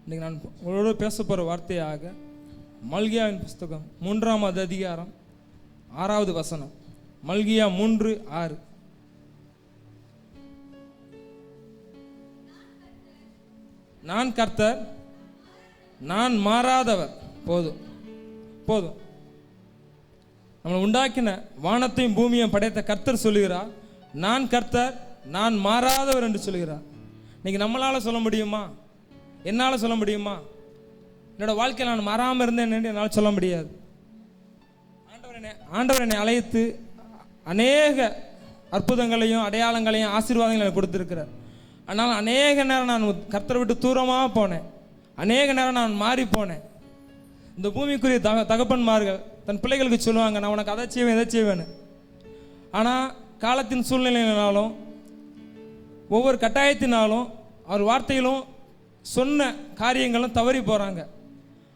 இன்றைக்கி நான் உங்களோட பேச போகிற வார்த்தையாக மல்கியாவின் புஸ்தகம் 3ஆம் அதிகாரம் 6வது வசனம். மல்கியா 3:6. நான் கர்த்தர், நான் மாறாதவர். போதும் போதும். நம்மளை உண்டாக்கின வானத்தையும் பூமியையும் படைத்த கர்த்தர் சொல்லுகிறார், நான் கர்த்தர், நான் மாறாதவர் என்று சொல்லுகிறார். இன்னைக்கு நம்மளால் சொல்ல முடியுமா? என்னால் சொல்ல முடியுமா? என்னோட வாழ்க்கையில் நான் மாறாமல் இருந்தேன் என்று என்னால் சொல்ல முடியாது. ஆண்டவர் என்னை அழைத்து அநேக அற்புதங்களையும் அடையாளங்களையும் ஆசீர்வாதங்களையும் கொடுத்திருக்கிறார். ஆனால் அநேக நேரம் நான் கர்த்தரை விட்டு தூரமாக போனேன். அநேக நேரம் நான் மாறி போனேன். இந்த பூமிக்குரிய தகப்பன்மார்கள் தன் பிள்ளைகளுக்கு சொல்லுவாங்க, நான் உனக்கு அதை செய்வேன் இதை செய்வேன்னு. ஆனால் காலத்தின் சூழ்நிலையினாலும் ஒவ்வொரு கட்டாயத்தினாலும் அவர் வார்த்தையிலும் சொன்ன காரியங்களும் தவறி போகிறாங்க.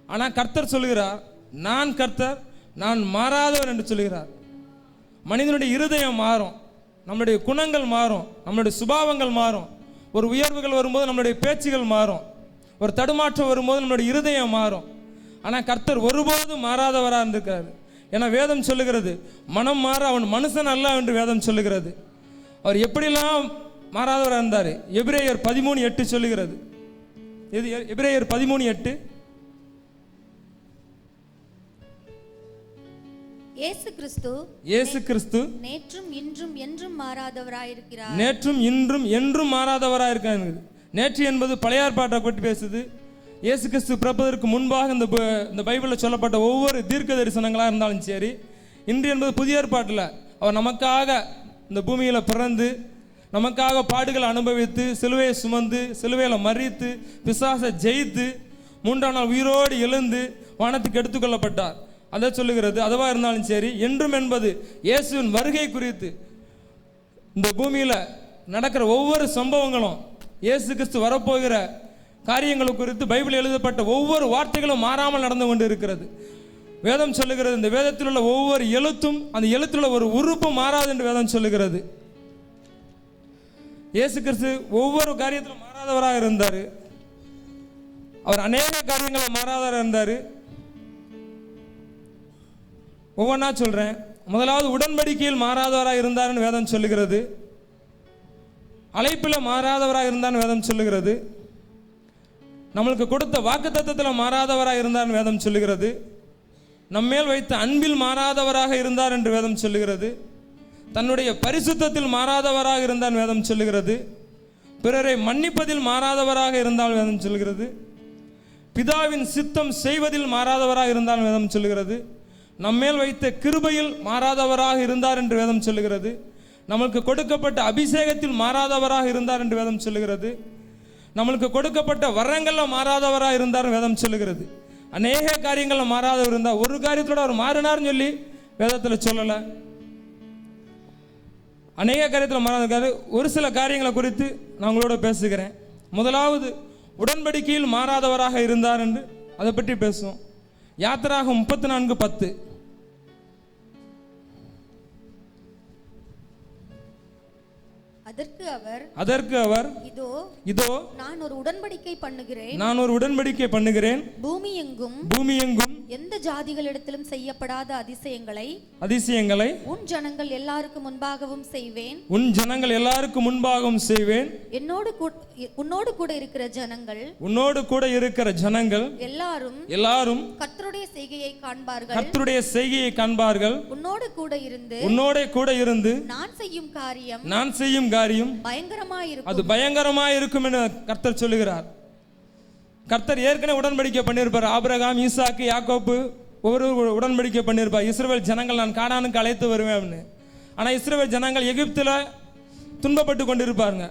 ஆனால் கர்த்தர் சொல்லுகிறார், நான் கர்த்தர், நான் மாறாதவர் என்று சொல்லுகிறார். மனிதனுடைய இருதயம் மாறும், நம்மளுடைய குணங்கள் மாறும், நம்மளுடைய சுபாவங்கள் மாறும். ஒரு உயர்வுகள் வரும்போது நம்மளுடைய பேச்சுகள் மாறும், ஒரு தடுமாற்றம் வரும்போது நம்மளுடைய இருதயம் மாறும். ஆனால் கர்த்தர் ஒருபோதும் மாறாதவராக இருந்திருக்கிறார். ஏன்னா வேதம் சொல்லுகிறது, மனம் மாற அவன் மனுஷன் அல்ல என்று வேதம் சொல்லுகிறது. அவர் எப்படிலாம் மாறாதவராக இருந்தார். எபிரேயர் 13:8 சொல்லுகிறது. எபிரேயர் 13:8. இயேசு கிறிஸ்து நேற்றும் இன்றும் என்றும் மாறாதவராயிருக்கிறார். நேற்றும் இன்றும் என்றும் மாறாதவராயிருக்கிறார். நேற்று என்பது பழைய ஏற்பாட்டை பற்றி பேசுது. இயேசு கிறிஸ்து பிறப்பதற்கு முன்பாக இந்த பைபிளில் சொல்லப்பட்ட ஒவ்வொரு தீர்க்க தரிசனங்களாக இருந்தாலும் சரி, இன்று என்பது புதிய ஏற்பாட்டில் அவர் நமக்காக இந்த பூமியில் பிறந்து நமக்காக பாடுகளை அனுபவித்து சிலுவையை சுமந்து சிலுவையில் மறித்து பிசாசை ஜெயித்து 3ஆம் நாள் உயிரோடு எழுந்து வானத்துக்கு எடுத்துக்கொள்ளப்பட்டார். அதை சொல்லுகிறது. அதுவாக இருந்தாலும் சரி, என்றும் என்பது இயேசுவின் வருகை குறித்து இந்த பூமியில் நடக்கிற ஒவ்வொரு சம்பவங்களும், இயேசு கிறிஸ்து வரப்போகிற காரியங்கள் குறித்து பைபிள் எழுதப்பட்ட ஒவ்வொரு வார்த்தைகளும் மாறாமல் நடந்து கொண்டு இருக்கிறது. வேதம் சொல்லுகிறது, இந்த வேதத்தில் உள்ள ஒவ்வொரு எழுத்தும் அந்த எழுத்தில் உள்ள ஒரு உறுப்பும் மாறாது என்று வேதம் சொல்லுகிறது. இயேசு கிறிஸ்து ஒவ்வொரு காரியத்திலும் மாறாதவராக இருந்தார். அவர் அநேக காரியங்களை மாறாதவராக இருந்தார். ஒவ்வொன்றா சொல்கிறேன். முதலாவது உடன்படிக்கையில் மாறாதவராக இருந்தார்னு வேதம் சொல்லுகிறது. அழைப்பில் மாறாதவராக இருந்தார்னு வேதம் சொல்லுகிறது. நம்மளுக்கு கொடுத்த வாக்குத்தத்தத்தில் மாறாதவராக இருந்தார்னு வேதம் சொல்லுகிறது. நம்மேல் வைத்த அன்பில் மாறாதவராக இருந்தார் என்று வேதம் சொல்லுகிறது. தன்னுடைய பரிசுத்தத்தில் மாறாதவராக இருந்தால் வேதம் சொல்லுகிறது. பிறரை மன்னிப்பதில் மாறாதவராக இருந்தால் வேதம் சொல்லுகிறது. பிதாவின் சித்தம் செய்வதில் மாறாதவராக இருந்தால் வேதம் சொல்லுகிறது. நம்மேல் வைத்த கிருபையில் மாறாதவராக இருந்தார் என்று வேதம் சொல்லுகிறது. நம்மளுக்கு கொடுக்கப்பட்ட அபிஷேகத்தில் மாறாதவராக இருந்தார் என்று வேதம் சொல்லுகிறது. நம்மளுக்கு கொடுக்கப்பட்ட வரங்களில் மாறாதவராக இருந்தார் வேதம் சொல்லுகிறது. அநேக காரியங்களில் மாறாதவர் இருந்தால், ஒரு காரியத்தோட அவர் மாறினார்னு சொல்லி வேதத்தில் சொல்லலை. அநேக காரியத்தில் மாறாத ஒரு சில காரியங்களை குறித்து நான் உங்களோட பேசுகிறேன். முதலாவது உடன்படிக்கையில் மாறாதவராக இருந்தார் என்று அதை பற்றி பேசுவோம். யாத்திராகமம் 34:10. அதற்கு அவர் இதோ நான் ஒரு உடன்படிக்கை பண்ணுகிறேன். பூமி எங்கும் எந்த ஜாதிகளிடத்திலும் செய்யப்படாத அதிசயங்களை உன் ஜனங்கள் எல்லாருக்கும் முன்பாகவும் செய்வேன். உன்னோடு கூட இருக்கிற ஜனங்கள் எல்லாரும் கர்த்தருடைய செய்கையை காண்பார்கள். உன்னோடு கூட இருந்து நான் செய்யும் காரியம் பயங்கரமாய் இருக்கும் என்று கர்த்தர் சொல்லுகிறார். கர்த்தர் ஏற்கனவே உடன்படிக்கை பண்ணியிருப்பார். ஆபிரகாம், ஈசாக்கு, யாக்கோப்பு ஒவ்வொரு உடன்படிக்கை பண்ணியிருப்பார். இஸ்ரவேல் ஜனங்கள் நான் கானானுக்கு அழைத்து வருவேன். ஆனால் இஸ்ரவேல் ஜனங்கள் எகிப்தில் துன்பப்பட்டு கொண்டிருப்பாருங்க.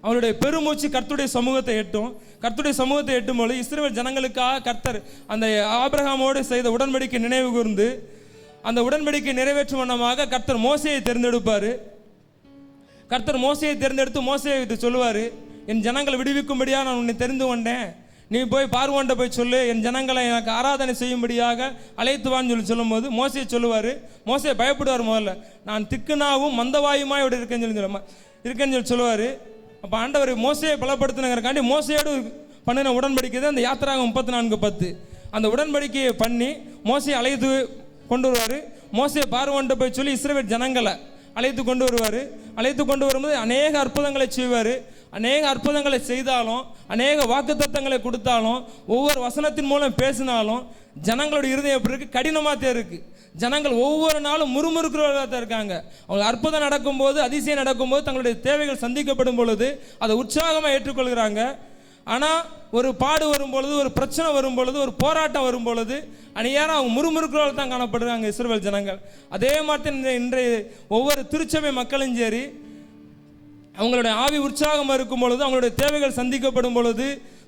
அவருடைய பெருமூச்சு கர்த்தருடைய சமூகத்தை எட்டும். கர்த்தருடைய சமூகத்தை எட்டும் போது இஸ்ரவேல் ஜனங்களுக்காக கர்த்தர் அந்த ஆபிரகாமோடு செய்த உடன்படிக்கை நினைவு கூர்ந்து அந்த உடன்படிக்கை நிறைவேற்றும் வண்ணமாக கர்த்தர் மோசேயை தேர்ந்தெடுப்பார். கர்த்தர் மோசையை தேர்ந்தெடுத்து மோசையை சொல்லுவார், என் ஜனங்களை விடுவிக்கும்படியாக நான் உன்னை தெரிந்து கொண்டேன். நீ போய் பார்வோன்ட்ட போய் சொல்லு, என் ஜனங்களை எனக்கு ஆராதனை செய்யும்படியாக அழைத்துவான்னு சொல்லும்போது மோசையை சொல்லுவார். மோசையை பயப்படுவார். முதல்ல நான் திக்குனாவும் மந்தவாயுமாய் இருக்கேன்னு சொல்லி சொல்லுவார். அப்போ ஆண்டவர் மோசையை பலப்படுத்தினங்கிறக்காண்டி மோசையோடு பண்ணின உடன்படிக்கை தான் அந்த யாத்திராகமம் 34:10. அந்த உடன்படிக்கையை பண்ணி மோசையை அழைத்து கொண்டு வருவார். மோசையை பார்வோன்ட்டு போய் சொல்லி இஸ்ரவேல் ஜனங்களை அழைத்து கொண்டு வருவார். அழைத்து கொண்டு வரும்போது அநேக அற்புதங்களை செய்வார். அநேக அற்புதங்களை செய்தாலும், அநேக வாக்குத்தத்தங்களை கொடுத்தாலும், ஒவ்வொரு வசனத்தின் மூலம் பேசினாலும் ஜனங்களோட இருதயம் எப்படி இருக்குது? கடினமாக தான் இருக்குது. ஜனங்கள் ஒவ்வொரு நாளும் முறுமுறுக்கிறவர்களாக தான் இருக்காங்க. அவங்க அற்புதம் நடக்கும்போது, அதிசயம் நடக்கும்போது, தங்களுடைய தேவைகள் சந்திக்கப்படும் பொழுது அதை உற்சாகமாக ஏற்றுக்கொள்கிறாங்க. ஆனால் ஒரு பாடு வரும் பொழுது, ஒரு பிரச்சனை வரும் பொழுது, ஒரு போராட்டம் வரும் பொழுது அநேகம் அவங்க முறுமுறுக்கிறவர்கள் தான் காணப்படுறாங்க இஸ்ரவேல் ஜனங்கள். அதே மாதிரி இன்றைய ஒவ்வொரு திருச்சபை மக்களும் சரி, அவங்களுடைய ஆவி உற்சாகமாக இருக்கும் பொழுது, அவங்களுடைய தேவைகள் சந்திக்கப்படும் பொழுது,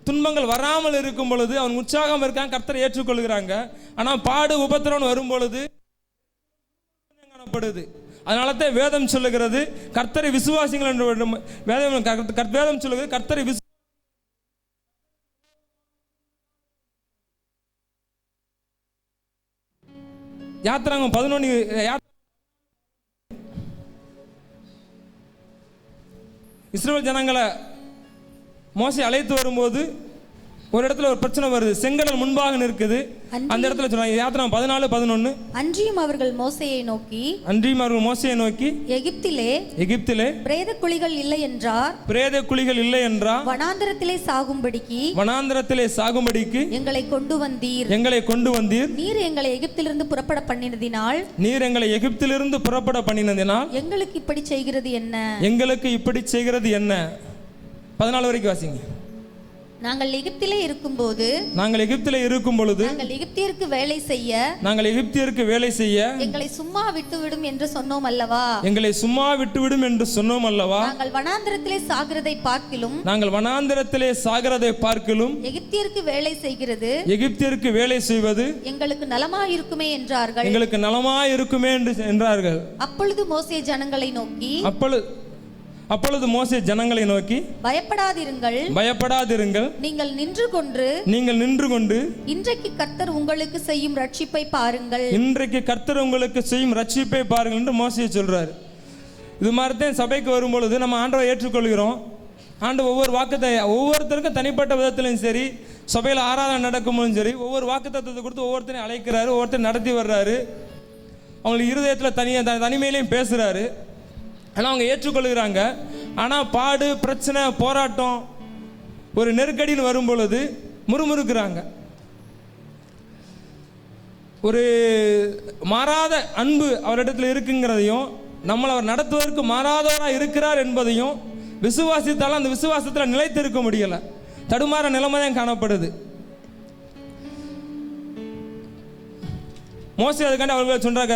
துன்பங்கள் வராமல் இருக்கும் பொழுது அவங்க உற்சாகம் இருக்காங்க, கர்த்தரை ஏற்றுக்கொள்கிறாங்க. ஆனால் பாடு உபத்திரவம் வரும் பொழுது காணப்படுது. அதனால தான் வேதம் சொல்லுகிறது கர்த்தரை விசுவாசிங்கள் என்று வேதம் சொல்லுகிறது கர்த்தரை யாத்திராகமம் 11 இஸ்ரவேல் ஜனங்களை மோசே அழைத்து வரும்போது ஒரு இடத்துல ஒரு பிரச்சனை வருது. செங்கடல் முன்பாக நிற்குது. அந்த இடத்துல சொல்றாங்க யாத்திராகமம் 14:11. அன்றியும் அவர்கள் மோசேயை நோக்கி எகிப்திலே பிரேத குழிகள் இல்லை என்றார். வனாந்தரத்திலே சாகும்படிக்கு எங்களை கொண்டு வந்தீர். நீர் எங்களை எகிப்திலிருந்து புறப்பட பண்ணினதினால் எங்களுக்கு இப்படி செய்கிறது என்ன? 14 வரைக்கும் வாசிங்க. நாங்கள் எகிப்திலே இருக்கும்போது நாங்கள் எகிப்தியருக்கு வேலை செய்ய எங்களை சும்மா விட்டுவிடும் என்று சொன்னோம் அல்லவா? நாங்கள் வனாந்தரத்திலே சாகிறதை பார்க்கிலும் எகிப்தியருக்கு வேலை செய்வது எங்களுக்கு நலமாயிருக்குமே என்றார்கள். அப்பொழுது மோசே ஜனங்களை நோக்கி பயப்படாதிருங்கள், நீங்கள் நின்று கொண்டு இன்றைக்கு கர்த்தர் உங்களுக்கு செய்யும் ரட்சிப்பை பாருங்கள் என்று மோசே சொல்றாரு. இது மாதிரி தான் சபைக்கு வரும்பொழுது நம்ம ஆண்டவரை ஏற்றுக்கொள்கிறோம். ஆண்டவர் ஒவ்வொரு ஒவ்வொருத்தருக்கும் தனிப்பட்ட விதத்திலும் சரி, சபையில் ஆராதனை நடக்கும்போதும் சரி, ஒவ்வொரு வாக்குத்தத்தத்தை கொடுத்து ஒவ்வொருத்தரையும் அழைக்கிறாரு, ஒவ்வொருத்தர் நடத்தி வர்றாரு. அவங்களுக்கு இருதயத்தில் தனிமையிலையும் பேசுறாரு. ஆனால் அவங்க ஏற்றுக்கொள்கிறாங்க. ஆனால் பாடு, பிரச்சனை, போராட்டம், ஒரு நெருக்கடின்னு வரும் பொழுது முறுமுறுக்கிறாங்க. ஒரு மாறாத அன்பு அவரிடத்தில் இருக்குங்கிறதையும், நம்மளை அவர் நடத்துவதற்கு மாறாதவராக இருக்கிறார் என்பதையும் விசுவாசித்தாலும் அந்த விசுவாசத்தில் நிலைத்து இருக்க முடியலை. தடுமாற நிலைமை தான் காணப்படுது. மோசே அதுக்காண்டி அவர்கள் சொல்றாங்க,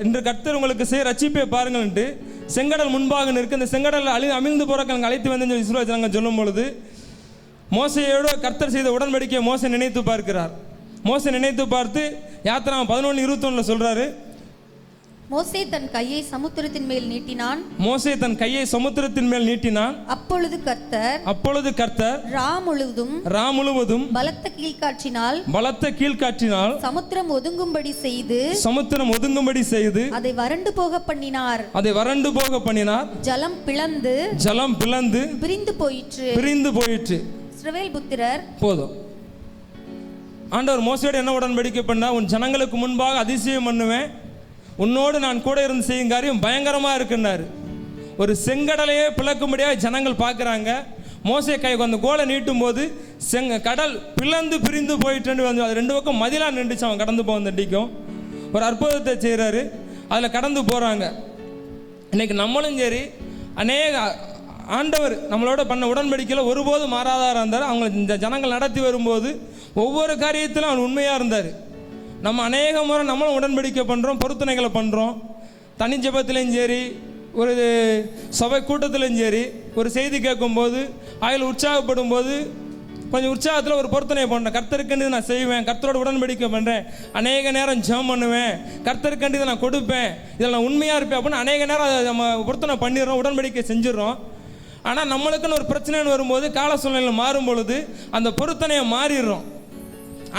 இன்று கர்த்தர் உங்களுக்கு செய்ய ரட்சிப்பை பாருங்கள்ன்ட்டு செங்கடல் முன்பாக நிற்கு. இந்த செங்கடல் அமிழ்ந்து போறக்கு அழைத்து வந்து இஸ்ரவேல் ஜனங்கள் சொல்லும் பொழுது மோசையோடு கர்த்தர் செய்த உடன்படிக்கையை மோசே நினைத்து பார்த்து யாத்திராகமம் 11:21 சொல்றாரு, மோசே தன் கையை சமுத்திரத்தின் மேல் நீட்டினான். அப்பொழுது கர்த்தர் ரா முழுவதும் பலத்த கீழ்காற்றினால் சமுத்திரம் ஒதுங்கும்படி செய்து அதை வறண்டு போக பண்ணினார். ஜலம் பிளந்து பிரிந்து போயிற்று. இஸ்ரவேல் புத்திரர் போதும். ஆண்டவர் மோசேயோடு என்ன உடன்படிக்கை பண்ணா, உன் ஜனங்களுக்கு முன்பாக அதிசயம் பண்ணுவேன், உன்னோடு நான் கூட இருந்து செய்யும் காரியம் பயங்கரமாக இருக்குன்னாரு. ஒரு செங்கடலையே பிளக்கும்படியாக ஜனங்கள் பார்க்குறாங்க. மோசே கை அந்த கோலை நீட்டும் போது கடல் பிரிந்து போயிட்டு வந்து அது ரெண்டு பக்கம் மதிலாக நின்றுச்சு. அவன் கடந்து போக தண்டிக்கும் ஒரு அற்புதத்தை செய்கிறாரு. அதில் கடந்து போகிறாங்க. இன்னைக்கு நம்மளும் சரி, அநேக ஆண்டவர் நம்மளோட பண்ண உடன்படிக்கையில் ஒருபோதும் மாறாதாராக இருந்தார். அவங்க இந்த ஜனங்கள் நடத்தி வரும்போது ஒவ்வொரு காரியத்திலும் அவர் உண்மையாக இருந்தார். நம்ம அநேக முறை நம்மளும் உடன்படிக்கை பண்ணுறோம், பொருத்தனைகளை பண்ணுறோம். தனி ஜெபத்திலையும் சரி, ஒரு சபை கூட்டத்திலையும் சரி, ஒரு செய்தி கேட்கும்போது, அதில் உற்சாகப்படும் போது கொஞ்சம் உற்சாகத்தில் ஒரு பொருத்தனை பண்ணுறேன். கர்த்தருக்கண்டு நான் செய்வேன், கர்த்தரோட உடன்படிக்கை பண்ணுறேன், அநேக நேரம் ஜெபம் பண்ணுவேன், கர்த்தருக்கண்டு இதை நான் கொடுப்பேன், இதில் நான் உண்மையாக இருப்பேன் அப்படின்னு அநேக நேரம் அதை நம்ம பொருத்தனை பண்ணிடுறோம், உடன்படிக்கை செஞ்சிடறோம். ஆனால் நம்மளுக்குன்னு ஒரு பிரச்சனைன்னு வரும்போது, கால சூழ்நிலையில் மாறும் பொழுது அந்த பொருத்தனையை மாறிடுறோம்.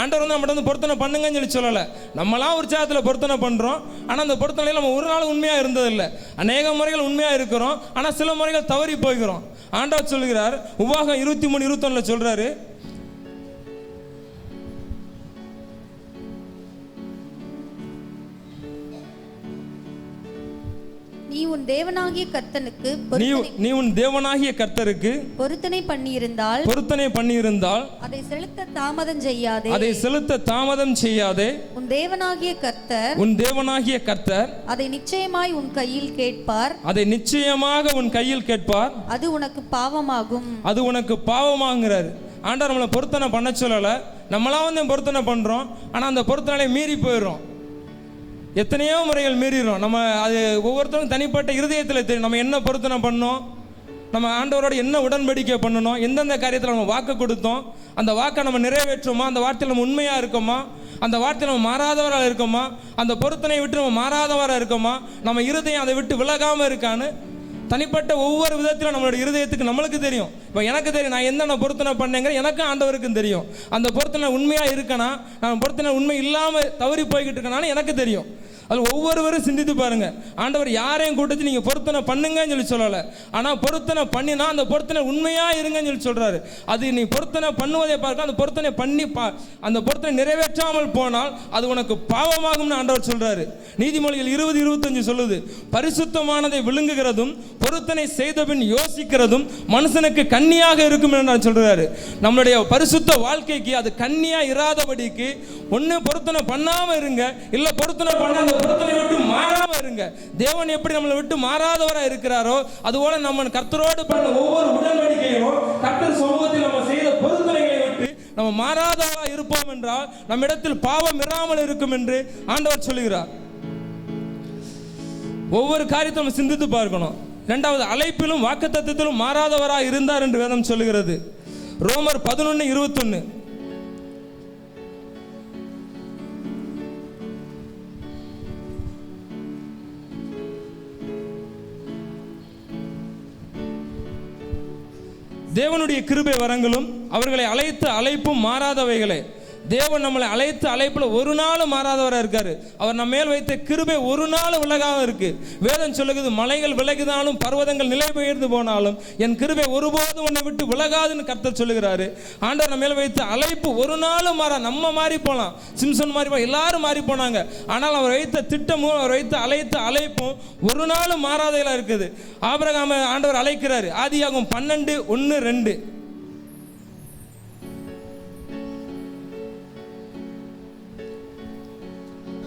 ஆண்டவர் வந்து நம்மகிட்ட வந்து பொருத்தனை பண்ணுங்கன்னு சொல்லலை, நம்மளாம் உற்சாகத்தில் பொருத்தனை பண்ணுறோம். ஆனால் அந்த பொருத்தனையில் நம்ம ஒரு நாள் உண்மையாக இருந்ததில்லை. அநேக முறைகள் உண்மையாக இருக்கிறோம், ஆனால் சில முறைகள் தவறி போய்கிறோம். ஆண்டவர் சொல்கிறார், உபாகம் 23:21 சொல்கிறாரு, உன் தேவனாகிய கர்த்தனுக்கு நீ உன் தேவனாகிய கர்த்தருக்கு பொருத்தனை பண்ணியிருந்தால் அதை செலுத்த தாமதம் செய்யாதே. உன் தேவனாகிய கர்த்தர் அதை நிச்சயமாய் உன் கையில் கேட்பார். அது உனக்கு பாவமாகுங்கிறாரு. ஆண்டவர் நம்மளை பொருத்தனை பண்ண சொல்லல, நம்மளாம் வந்து பொருத்தனை பண்றோம். ஆனா அந்த பொருத்தனை மீறி போயிடுறோம். எத்தனையோ முறைகள் மீறிடுறோம். நம்ம அது ஒவ்வொருத்தரும் தனிப்பட்ட இருதயத்தில் தெரியும். நம்ம என்ன பொருத்தனை பண்ணோம், நம்ம ஆண்டவரோட என்ன உடன்படிக்கை பண்ணணும், எந்தெந்த காரியத்தில் நம்ம வாக்கு கொடுத்தோம், அந்த வாக்கை நம்ம நிறைவேற்றுமா, அந்த வார்த்தையில் நம்ம உண்மையாக இருக்கோமா, அந்த வார்த்தையில் நம்ம மாறாதவராக இருக்கோமா, அந்த பொருத்தனையை விட்டு நம்ம மாறாதவராக இருக்கோமா, நம்ம இருதயம் அதை விட்டு விலகாமல் இருக்கான்னு தனிப்பட்ட ஒவ்வொரு விதத்திலும் நம்மளோட இருதயத்துக்கு நம்மளுக்கு தெரியும். இப்போ எனக்கு தெரியும் நான் என்னென்ன பொருத்தனை பண்ணேங்கிற எனக்கும் ஆண்டவருக்கும் தெரியும். அந்த பொருத்தனை உண்மையாக இருக்கனா, நான் பொருத்தனை உண்மை இல்லாமல் தவறி போய்கிட்டு இருக்கனான்னு எனக்கு தெரியும். அது ஒவ்வொருவரும் சிந்தித்து பாருங்க. ஆண்டவர் யாரையும் கூட்டச்சு நீங்கள் பொருத்தனை பண்ணுங்கன்னு சொல்லலை. ஆனால் பொருத்தனை பண்ணினா அந்த பொருத்தனை உண்மையாக இருங்கன்னு சொல்கிறாரு. அது நீ பொருத்தனை பண்ணுவதை பார்க்க அந்த பொருத்தனை பண்ணி அந்த பொருத்தனை நிறைவேற்றாமல் போனால் அது உனக்கு பாவமாகும்னு ஆண்டவர் சொல்கிறாரு. நீதிமொழிகள் 20:25 சொல்லுது, பரிசுத்தமானதை விழுங்குகிறதும் பொருத்தனை செய்த பின் யோசிக்கிறதும் மனுஷனுக்கு கண்ணியாக இருக்கும் என்று சொல்கிறாரு. நம்மளுடைய பரிசுத்த வாழ்க்கைக்கு அது கண்ணியாக இராதபடிக்கு ஒன்று பொருத்தனை பண்ணாமல் இருங்க, இல்லை பொருத்தனை பண்ண பொருத்தனை விட்டு மாறாம இருங்க. தேவன் எப்படி நம்மளை விட்டு மாறாதவராக இருக்கிறாரோ அதுபோல நம்ம கர்த்தரோடு பண்ண ஒவ்வொரு உடன்படிக்கையும் கர்த்தர் சமூகத்தில் நம்ம செய்த பொருத்தனைகளை விட்டு நம்ம மாறாதவராக இருப்போம் என்றால் நம்மிடத்தில் பாவம் இராமல் இருக்கும் என்று ஆண்டவர் சொல்லுகிறார். ஒவ்வொரு காரியத்தை நம்ம சிந்தித்து பார்க்கணும். இரண்டாவது, அழைப்பிலும் வாக்குத்தத்தத்திலும் மாறாதவராக இருந்தார் என்று வேதம் சொல்லுகிறது. ரோமர் 11:21. தேவனுடைய கிருபை வரங்களும் அவர்களை அழைத்த அழைப்பும் மாறாதவைகளே. தேவன் நம்மளை அழைத்த அழைப்புல ஒரு நாள் மாறாதவராக இருக்காரு. அவர் நம்ம மேல் வைத்த கிருபை ஒரு நாள் விலகாம இருக்கு. வேதம் சொல்லுகிறது, மலைகள் விலகினாலும் பர்வதங்கள் நிலை பெயர்ந்து போனாலும் என் கிருபை ஒருபோதும் உன்னை விட்டு விலகாதுன்னு கர்த்தர் சொல்லுகிறாரு. ஆண்டவர் நம்ம மேல் வைத்த அழைப்பு ஒரு நாள் மாறா. நம்ம மாறி போலாம், சிம்சன் மாறி போலாம், எல்லாரும் மாறி போனாங்க. ஆனால் அவர் வைத்த திட்டமும் அவர் வைத்த அழைப்பும் ஒரு நாள் மாறாதையில இருக்குது. ஆபிரகாமை ஆண்டவர் அழைக்கிறாரு. ஆதியாகமம் 12:1-2.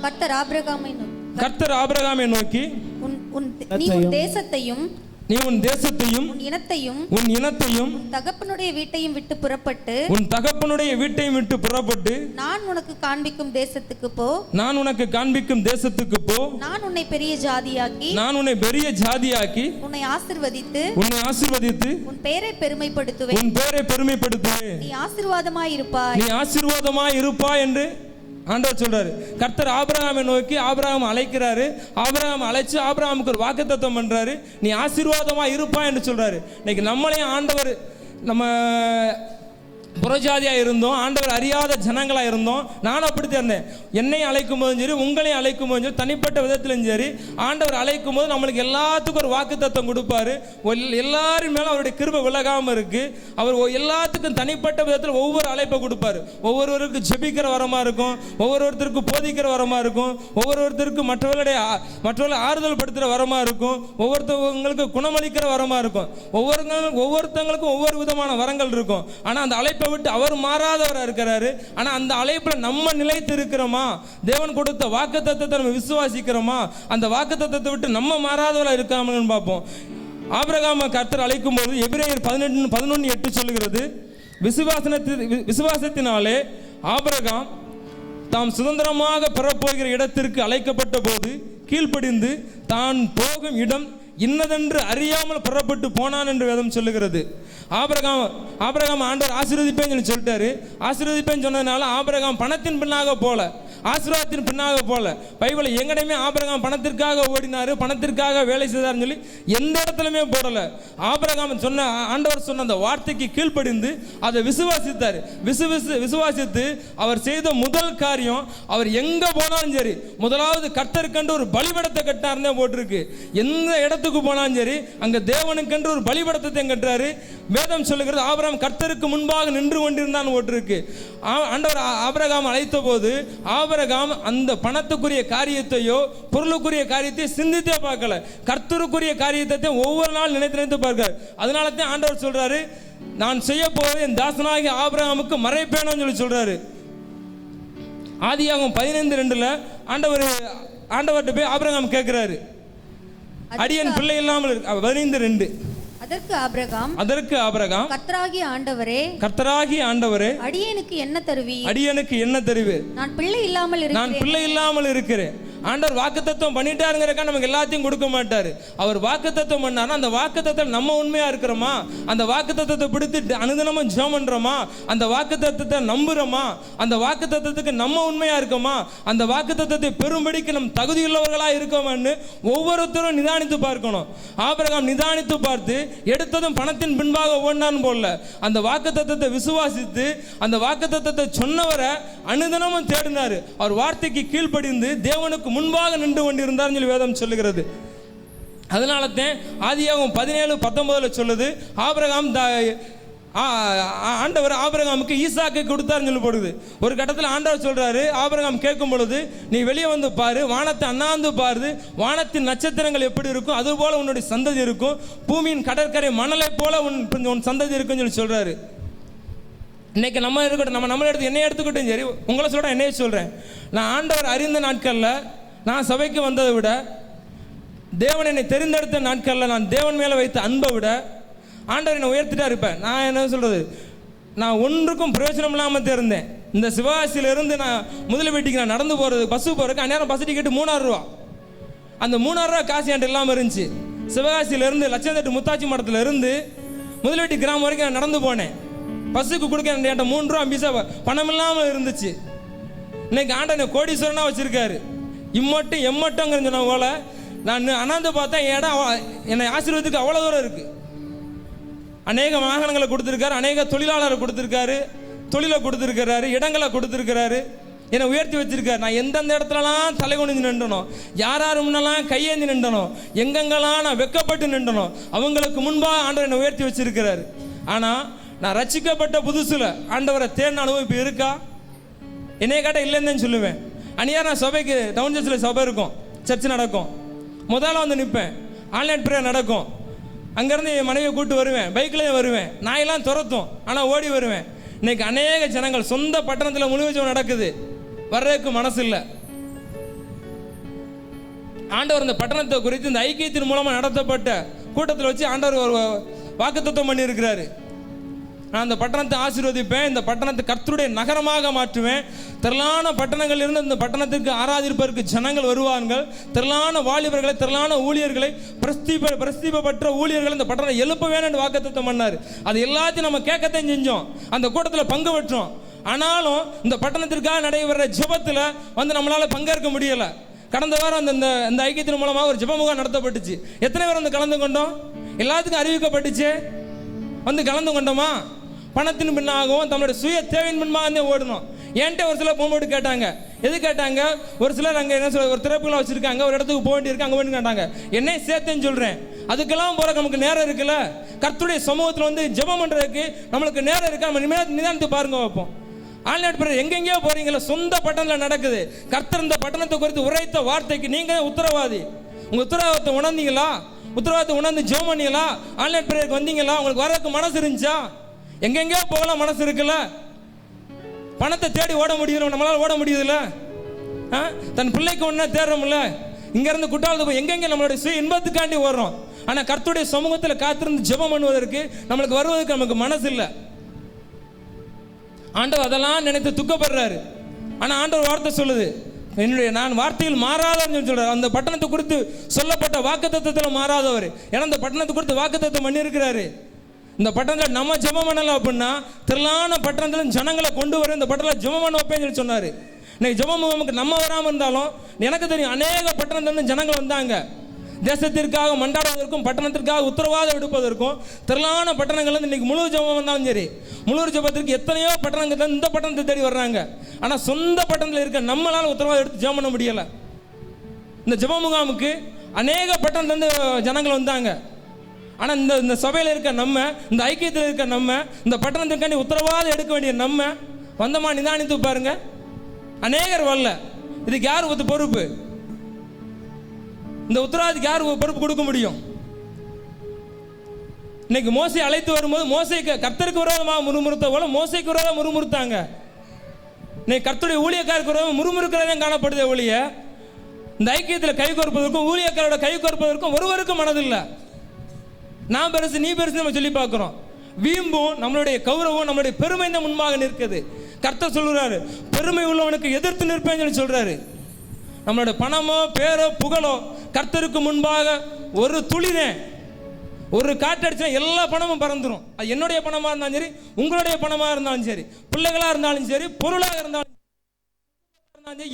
கர்த்தர் ஆபிரகாமை நோக்கி நீ உன் தேசத்தையும் உன் இனத்தையும் தகப்பனுடைய வீட்டையும் விட்டு புறப்பட்டு நான் உனக்கு காண்பிக்கும் தேசத்துக்கு போ. நான் உன்னை பெரிய ஜாதியாக்கி உன்னை ஆசீர்வதித்து உன் பெயரை பெருமைப்படுத்துவேன். நீ ஆசீர்வாதமாய் இருப்பாய் என்று ஆண்டவர் சொல்றாரு. கர்த்தர் ஆபிரகாமை நோக்கி ஆபிரகாம் அழைக்கிறாரு. ஆபிரகாம் அழைச்சு ஆபிரகாமுக்கு ஒரு வாக்குத்தத்தம் பண்றாரு. நீ ஆசீர்வாதமா இருப்பா என்று சொல்றாரு. இன்னைக்கு நம்மளையும் ஆண்டவர், நம்ம புறஜாதியாக இருந்தோம், ஆண்டவர் அறியாத ஜனங்களாக இருந்தோம். நானும் அப்படித்தான் இருந்தேன். என்னையும் அழைக்கும் போதும் சரி, உங்களையும் அழைக்கும் போதும் சரி, தனிப்பட்ட விதத்திலும் சரி, ஆண்டவர் அழைக்கும் போது நம்மளுக்கு எல்லாத்துக்கும் ஒரு வாக்குத்தத்தம் கொடுப்பாரு. எல்லாரும் மேலும் அவருடைய கிருபை விலகாமல் இருக்கு. அவர் எல்லாத்துக்கும் தனிப்பட்ட விதத்தில் ஒவ்வொரு அழைப்பை கொடுப்பாரு. ஒவ்வொருவருக்கு ஜெபிக்கிற வரமா இருக்கும், ஒவ்வொருத்தருக்கு போதிக்கிற வரமா இருக்கும், ஒவ்வொருத்தருக்கு மற்றவர்களை ஆறுதல் படுத்துகிற வரமா இருக்கும், ஒவ்வொருத்தவங்களுக்கு குணமளிக்கிற வரமா இருக்கும். ஒவ்வொருத்தங்களுக்கும் ஒவ்வொரு விதமான வரங்கள் இருக்கும். ஆனால் அந்த அழைப்பை விட்டு அவர் மாறாதவராக இருக்கிறாரு. ஆனா அந்த அழைப்புல நம்ம நிலைத்து இருக்கிறோமா? தேவன் கொடுத்த வாக்குத்தத்தத்தை நம்ம விசுவாசிக்கிறோமா? அந்த வாக்குத்தத்தத்தை விட்டு நம்ம மாறாதவராக இருக்காமன்னு பார்ப்போம். ஆபிரகாமை கர்த்தர் அழைக்கும் போது எபிரேயர் 11:8 சொல்லுகிறது, விசுவாசத்தினாலே ஆபிரகாம் தாம் சுதந்திரமாக பெறப்போகிற இடத்திற்கு அழைக்கப்பட்ட போது கீழ்ப்படிந்து தான் போகும் இடம் இன்னதென்று அறியாமல் புறப்பட்டு போனான் என்று வேதம் சொல்லுகிறது. ஆபிரகாம் ஆண்டவர் ஆசீர்வதிப்பேன்னு சொல்லிட்டாரு. ஆசீர்வதிப்பேன்னு சொன்னதுனால ஆபிரகாம் பணத்தின் பின்னாக போல, ஆசீர்வாதத்தின் பின்னாக போல. பைபிளை எங்கடையுமே ஆபிரகாம் பணத்திற்காக ஓடினாரு, பணத்திற்காக வேலை செய்தார்னு சொல்லி எந்த இடத்துலையுமே போடல. ஆபிரகாம் சொன்ன ஆண்டவர் சொன்ன அந்த வார்த்தைக்கு கீழ்ப்படிந்து அதை விசுவாசித்தார். விசுவாசித்து அவர் செய்த முதல் காரியம், அவர் எங்க போனாலும் சரி முதலாவது கர்த்தருக்கென்று ஒரு பலிபீடத்தை கட்டினார்னே போட்டிருக்கு. எந்த இடத்துல இடத்துக்கு போனாலும் சரி, அங்க தேவனுக்கென்று ஒரு பலிபீடத்தை கட்டுறாரு. வேதம் சொல்லுகிறது ஆபிரகாம் கர்த்தருக்கு முன்பாக நின்று கொண்டிருந்தான் போட்டிருக்கு. ஆண்டவர் ஆபிரகாம் அழைத்த போது ஆபிரகாம் அந்த பணத்துக்குரிய காரியத்தையோ பொருளுக்குரிய காரியத்தை சிந்தித்தே பார்க்கல, கர்த்தருக்குரிய காரியத்தை ஒவ்வொரு நாள் நினைத்து பார்க்கிறார். அதனால தான் ஆண்டவர் சொல்றாரு, நான் செய்ய போவது என் தாசனாகிய ஆபிரகாமுக்கு மறைப்பேன்னு சொல்றாரு. ஆதியாகமம் 15:2 ஆண்டவர்கிட்ட போய் ஆபிரகாம் கேட்கிறாரு, அடியன் பிள்ளை இல்லாமல் இருக்கு. 15:2 அதற்கு ஆபிரகாம் கர்த்தராகிய ஆண்டவரே அடியேனுக்கு என்ன தருவீர்? நான் பிள்ளை இல்லாமல் இருக்கிறேன். ஆண்டவர் வாக்குத்தத்தம் பண்ணிட்டாருங்கிறக்கா நமக்கு எல்லாத்தையும் கொடுக்க மாட்டாரு. அவர் வாக்குத்தத்தம் பண்ணாருன்னா அந்த வாக்குத்தத்தம் நம்ம உண்மையா இருக்கிறோமா, அந்த வாக்குத்தத்தத்தை பிடித்து அனுதினமும் ஜெபம் பண்றோமா, அந்த வாக்குத்தத்தத்தை நம்புறோமா, அந்த வாக்குத்தத்தத்துக்கு நம்ம உண்மையா இருக்கோமா, அந்த வாக்குத்தத்தத்தை பெரும்படிக்கு நம் தகுதியுள்ளவர்களா இருக்கோமான்னு ஒவ்வொருத்தரும் நிதானித்து பார்க்கணும். ஆபிரகாம் நிதானித்து பார்த்து எடுத்ததும் பணத்தின் பின்பாக ஓடினான்னு போடல, அந்த வாக்குத்தத்தத்தை விசுவாசித்து அந்த வாக்குத்தத்தத்தை சொன்னவரை அனுதினமும் தேடினாரு. அவர் வார்த்தைக்கு கீழ்ப்படிந்து தேவனுக்கு முன்பாக நின்று கொண்டிருந்தார் சொல்லி வேதம் சொல்லுகிறது. அதனால தான் ஆதியாகமம் 17:19 சொல்லுது, ஆபிரகாம் ஆண்டவர் ஆபிரகாமுக்கு ஈசாக்கை கொடுத்தாருன்னு சொல்லி போடுது. ஒரு கட்டத்தில் ஆண்டவர் சொல்றாரு, ஆபிரகாம் கேட்கும் பொழுது நீ வெளியே வந்து பாரு, வானத்தை அண்ணாந்து பாரு, வானத்தின் நட்சத்திரங்கள் எப்படி இருக்கும் அது போல உன்னுடைய சந்ததி இருக்கும், பூமியின் கடற்கரை மணலை போல உன் சந்ததி இருக்குன்னு சொல்றாரு. இன்னைக்கு நம்ம இருக்கட்டும், நம்ம எடுத்து என்னை எடுத்துக்கிட்டும் சரி, உங்களை சொல்ற என்னைய சொல்றேன், நான் ஆண்டவர் அறிந்த நாட்கள்ல நான் சபைக்கு வந்ததை விட, தேவன் என்னை தெரிந்தெடுத்த நாட்கள்ல நான் தேவன் மேல வைத்த அன்பை விட ஆண்டவர் என்னை உயர்த்திட்டா இருப்பேன். நான் என்ன சொல்றது, நான் ஒன்றுக்கும் பிரயோஜனம் இல்லாமல் இருந்தேன். இந்த சிவகாசியிலிருந்து நான் முதலீட்டுக்கு நான் நடந்து போறது, பஸ்ஸு போறதுக்கு அந்நேரம் பஸ் டிக்கெட்டு 3000 ரூபா. அந்த 3000 ரூபா காசு என்கிட்ட இல்லாமல் இருந்துச்சு. சிவகாசியிலிருந்து லட்சந்தட்டு முத்தாச்சி மடத்துல இருந்து முதலீட்டு கிராமம் வரைக்கும் நான் நடந்து போனேன். பஸ்ஸுக்கு கொடுக்க என்கிட்ட 3 ரூபா பைசா பணம் இல்லாமல் இருந்துச்சு. இன்னைக்கு ஆண்டனை கோடீஸ்வரனா வச்சிருக்காரு. இம்மட்டும் எம்மட்டும்ங்கிற சொன்ன போல நான் அண்ணாந்து பார்த்தா இடம் என்னை ஆசீர்வாதத்துக்கு அவ்வளோ தூரம் இருக்கு. அநேக வாகனங்களை கொடுத்துருக்காரு, அநேக தொழிலாளரை கொடுத்துருக்காரு, தொழிலை கொடுத்துருக்கிறாரு, இடங்களை கொடுத்துருக்கிறாரு, என்னை உயர்த்தி வச்சிருக்காரு. நான் எந்தெந்த இடத்துலலாம் தலை குனிஞ்சு நின்றனோ, யார் முன்னெல்லாம் கையேந்தி நின்றனோ, எங்கெங்கெல்லாம் நான் வெக்கப்பட்டு நின்றனோ அவங்களுக்கு முன்பாக ஆண்டவர் என்னை உயர்த்தி வச்சிருக்கிறாரு. ஆனால் நான் ரட்சிக்கப்பட்ட புதுசுல ஆண்டவரை தேர்ந்த அனுபவம் இப்போ இருக்கா? என்னைய கேட்ட இல்லைன்னு சொல்லுவேன். அந்நியார் நான் சபைக்கு டவுன் சர்ச்சில் சபை இருக்கும், சர்ச்சு நடக்கும், முதல்ல வந்து நிற்பேன், ஆன்லைன் ப்ரேயர் நடக்கும். அங்கேருந்து என் மனைவியை கூப்பிட்டு வருவேன், பைக்லேயே வருவேன், நாயெல்லாம் துரத்தும் ஆனால் ஓடி வருவேன். இன்னைக்கு அநேக ஜனங்கள் சொந்த பட்டணத்தில் முழுவதும் நடக்குது, வர்றதுக்கு மனசு இல்லை. ஆண்டவர் இந்த பட்டணத்தை குறித்து இந்த ஐக்கியத்தின் மூலமாக நடத்தப்பட்ட கூட்டத்தில் வச்சு ஆண்டவர் ஒரு வாக்குத்தத்தம் பண்ணி இருக்கிறாரு. நான் அந்த பட்டணத்தை ஆசீர்வதிப்பேன், இந்த பட்டணத்தை கர்த்தருடைய நகரமாக மாற்றுவேன், திரளான பட்டணங்கள் இருந்து இந்த பட்டணத்திற்கு ஆராதிப்பதற்கு ஜனங்கள் வருவார்கள், திரளான வாலிபர்களை, திரளான ஊழியர்களை, பிரஸ்தீப ஊழியர்களை இந்த பட்டணம் எழுப்ப வேணும்னு வாக்குத்தத்தம் பண்ணார். அது எல்லாத்தையும் நம்ம கேட்கத்தான் செஞ்சோம், அந்த கூட்டத்தில் பங்கு பெற்றோம். ஆனாலும் இந்த பட்டணத்திற்காக நடைபெற ஜெபத்தில் வந்து நம்மளால பங்கேற்க முடியலை. கடந்த வாரம் அந்த ஐக்கியத்தின் மூலமாக ஒரு ஜெப முகாம் நடத்தப்பட்டுச்சு. எத்தனை பேர் வந்து கலந்து கொண்டோம்? எல்லாத்துக்கும் அறிவிக்கப்பட்டுச்சு, வந்து கலந்து கொண்டோமா? பணத்தின் பின்னாகவும் தம்முடைய சுய தேவையின் பின்பாக ஓடணும். என்கிட்ட ஒரு சிலர் போகும்போது கேட்டாங்க, எது கேட்டாங்க? ஒரு சிலர் அங்கே என்ன சொல்ற, ஒரு திறப்புலாம் வச்சிருக்காங்க, ஒரு இடத்துக்கு போக வேண்டியிருக்கு, அங்கே போய் கேட்டாங்க. என்னை சேர்த்தேன்னு சொல்றேன், அதுக்கெல்லாம் போற நமக்கு நேரம் இருக்குல்ல. கர்த்தருடைய சமூகத்தில் வந்து ஜெபம் பண்றதுக்கு நம்மளுக்கு நேரம் இருக்கா? நம்ம நிதானத்தை பாருங்க வைப்போம். ஆன்லைன் ப்ரேயர் எங்கெங்கேயோ போறீங்களா, சொந்த பட்டணத்தில் நடக்குது. கர்த்தர் இந்த பட்டணத்தை குறித்து உரைத்த வார்த்தைக்கு நீங்க உத்தரவாதி. உங்க உத்தரவாதத்தை உணர்ந்தீங்களா? உத்தரவாதத்தை உணர்ந்து ஜெபம் பண்ணீங்களா? ஆன்லைன் ப்ரேயருக்கு வந்தீங்களா? உங்களுக்கு வரதுக்கு மனசு இருந்துச்சா? எங்கெங்கேயோ போகலாம் மனசு இருக்குல்ல. பணத்தை தேடி ஓட முடியல, நம்மளால ஓட முடியுதுல்ல. தன் பிள்ளைக்கு ஒன்றா தேடுறோம்ல. இங்கேருந்து குட்டாளத்து போய் எங்கெங்கே நம்மளுடைய சுய இன்பத்துக்காண்டி ஓடுறோம். ஆனால் கர்த்தருடைய சமூகத்தில் காத்திருந்து ஜெபம் பண்ணுவதற்கு நம்மளுக்கு வருவதற்கு நமக்கு மனசு இல்லை. ஆண்டவர் அதெல்லாம் நினைத்து துக்கப்படுறாரு. ஆனால் ஆண்டவர் வார்த்தை சொல்லுது, என்னுடைய நான் வார்த்தையில் மாறாதவர் சொல்றாரு. அந்த பட்டணத்தை குறித்து சொல்லப்பட்ட வாக்குத்தத்தத்தில் மாறாதவர். ஏன்னா அந்த பட்டணத்தை குறித்து வாக்குத்தத்தம் பண்ணியிருக்கிறாரு. இந்த பட்டணத்தில் நம்ம ஜெபம் பண்ணலாம் அப்படின்னா திரளான பட்டணத்தில் ஜனங்களை கொண்டு வர இந்த பட்டணத்தில் ஜெபம் பண்ண வைப்பேன்னு சொல்லி சொன்னார். இன்னைக்கு ஜெபம் முகாமுக்கு நம்ம வராமல் இருந்தாலும் எனக்கு தெரியும் அநேக பட்டணத்திலிருந்து ஜனங்கள் வந்தாங்க. தேசத்திற்காக மண்டாடுவதற்கும் பட்டணத்திற்காக உத்தரவாதம் எடுப்பதற்கும் திரளான பட்டணங்கள்லேருந்து இன்னைக்கு முழு ஜெபம் வந்தாலும் சரி, முழு ஜெபத்திற்கு எத்தனையோ பட்டணங்கள் இந்த பட்டணத்தை தேடி வர்றாங்க. ஆனால் சொந்த பட்டணத்தில் இருக்க நம்மளால் உத்தரவாதம் எடுத்து ஜெபம் பண்ண முடியலை. இந்த ஜெப முகாமுக்கு அநேக பட்டணத்துலேருந்து ஜனங்கள் வந்தாங்க. ஆனால் இந்த சபையில் இருக்க நம்ம, இந்த ஐக்கியத்தில் இருக்க நம்ம, இந்த பட்டணத்துக்காண்டி உத்தரவாதம் எடுக்க வேண்டிய நம்ம வந்தமா நிதானித்து பாருங்க. அநேகர் வரல. இதுக்கு யார் பொறுப்பு? இந்த உத்தரவாதத்துக்கு யார் பொறுப்பு கொடுக்க முடியும்? இன்னைக்கு மோசே அழைத்து வரும்போது மோசேக்கு கர்த்தருக்கு விரோதமாக முறுமுறுத்த போல மோசேக்கு விரோதமாக முறுமுறுத்தாங்க. இன்னைக்கு கர்த்தருடைய ஊழியக்காரருக்கு விரோதமாக முறுமுறுக்கிறதே காணப்படுதே ஒழிய இந்த ஐக்கியத்தில் கை கோர்ப்பதற்கும் ஊழியக்காரோட கை கோர்ப்பதற்கும் ஒருவருக்கும் மனதில்லை. நான் பெருசு நீ பெருசு நம்ம சொல்லி பார்க்கிறோம். வீம்பும் நம்மளுடைய கௌரவம் நம்மளுடைய பெருமை தான் முன்பாக நிற்குது. கர்த்தர் சொல்றாரு, பெருமை உள்ளவனுக்கு எதிர்த்து நிற்பேன்னு சொல்லி சொல்றாரு. நம்மளோட பணமோ பேரோ புகழோ கர்த்தருக்கு முன்பாக ஒரு துளிதான், ஒரு காற்றடிச்சா எல்லா பணமும் பறந்துடும். அது என்னுடைய பணமா இருந்தாலும் சரி, உங்களுடைய பணமா இருந்தாலும் சரி, பிள்ளைகளா இருந்தாலும் சரி, பொருளாக இருந்தாலும்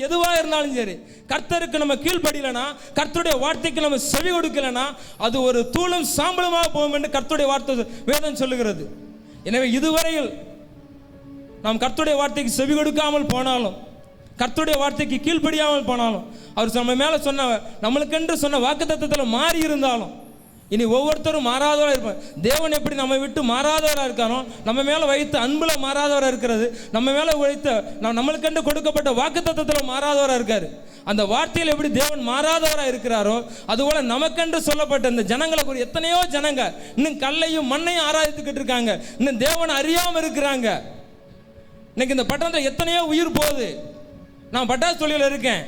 எதுவாக இருந்தாலும் சரி, கர்த்தருக்கு நம்ம கீழ்ப்படியலனா, கர்த்தருடைய வார்த்தைக்கு நம்ம செவி கொடுக்கலனா அது ஒரு தூளும் சாம்பலுமாக போகும் என்று கர்த்தருடைய வார்த்தை வேதம் சொல்லுகிறது. எனவே இதுவரையில் நாம் கர்த்தருடைய வார்த்தைக்கு செவி கொடுக்காமல் போனாலும், கர்த்தருடைய வார்த்தைக்கு கீழ்ப்படியாமல் போனாலும், அவர் நம்ம மேலே சொன்ன நம்மளுக்கென்று சொன்ன வாக்குத்தத்தத்தில் மாறி இருந்தாலும், இனி ஒவ்வொருத்தரும் மாறாதவராக இருப்பார். தேவன் எப்படி நம்ம விட்டு மாறாதவராக இருக்கானோ, நம்ம மேலே வைத்த அன்புல மாறாதவராக இருக்கிறது, நம்ம மேலே வைத்த நம்மளுக்கென்று கொடுக்கப்பட்ட வாக்குத்தத்தத்தில் மாறாதவராக இருக்காரு. அந்த வார்த்தையில் எப்படி தேவன் மாறாதவராக இருக்கிறாரோ அதுபோல நமக்கென்று சொல்லப்பட்ட இந்த ஜனங்களை கூட எத்தனையோ ஜனங்க இன்னும் கல்லையும் மண்ணையும் ஆராதித்துக்கிட்டு இருக்காங்க, இன்னும் தேவனை அறியாமல் இருக்கிறாங்க. இன்னைக்கு இந்த பட்டணத்தில் எத்தனையோ உயிர் போகுது. நான் பட்டாசு தொழிலில் இருக்கேன்.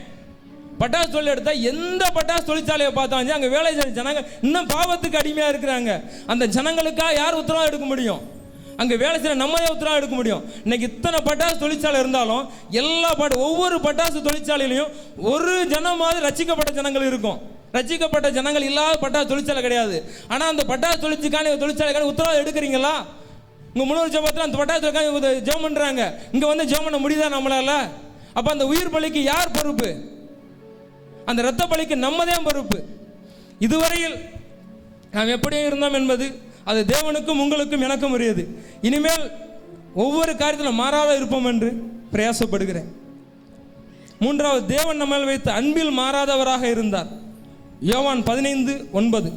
பட்டாசு தொழில் எடுத்தால் எந்த பட்டாசு தொழிற்சாலையை பார்த்தாலும் அங்கே வேலை செய்ய ஜனங்க இன்னும் பாவத்துக்கு அடிமையாக இருக்கிறாங்க. அந்த ஜனங்களுக்காக யார் உத்தரவாதம் எடுக்க முடியும்? அங்கே வேலை செய்ய நம்மளே உத்தரவாதம் எடுக்க முடியும். இன்னைக்கு இத்தனை பட்டாசு தொழிற்சாலை இருந்தாலும் ஒவ்வொரு பட்டாசு தொழிற்சாலையிலையும் ஒரு ஜனமாவது ரட்சிக்கப்பட்ட ஜனங்கள் இருக்கும். ரட்சிக்கப்பட்ட ஜனங்கள் இல்லாத பட்டாசு தொழிற்சாலை கிடையாது. ஆனால் அந்த பட்டாசு தொழிற்சாலைக்கான உத்தரவாதம் எடுக்கிறீங்களா? உங்கள் முன்னூறு ஜபத்தில் அந்த பட்டாசு ஜெபம் பண்ணுறாங்க, இங்கே வந்து ஜெபம் பண்ண முடியுதா நம்மளால? அப்போ அந்த உயிர் பலிக்கு யார் பொறுப்பு? அந்த இரத்த பலிக்கு நம்மதான் பொறுப்பு. இதுவரையில் நாம் எப்படியே இருந்தோம் என்பது அது தேவனுக்கும் உங்களுக்கும் எனக்கும் உரியது. இனிமேல் ஒவ்வொரு காரியத்திலும் மாறாத இருப்போம் என்று பிரயாசப்படுகிறேன். மூன்றாவது, தேவன் நம்ம வைத்த அன்பில் மாறாதவராக இருந்தார். யோவான் 15:9.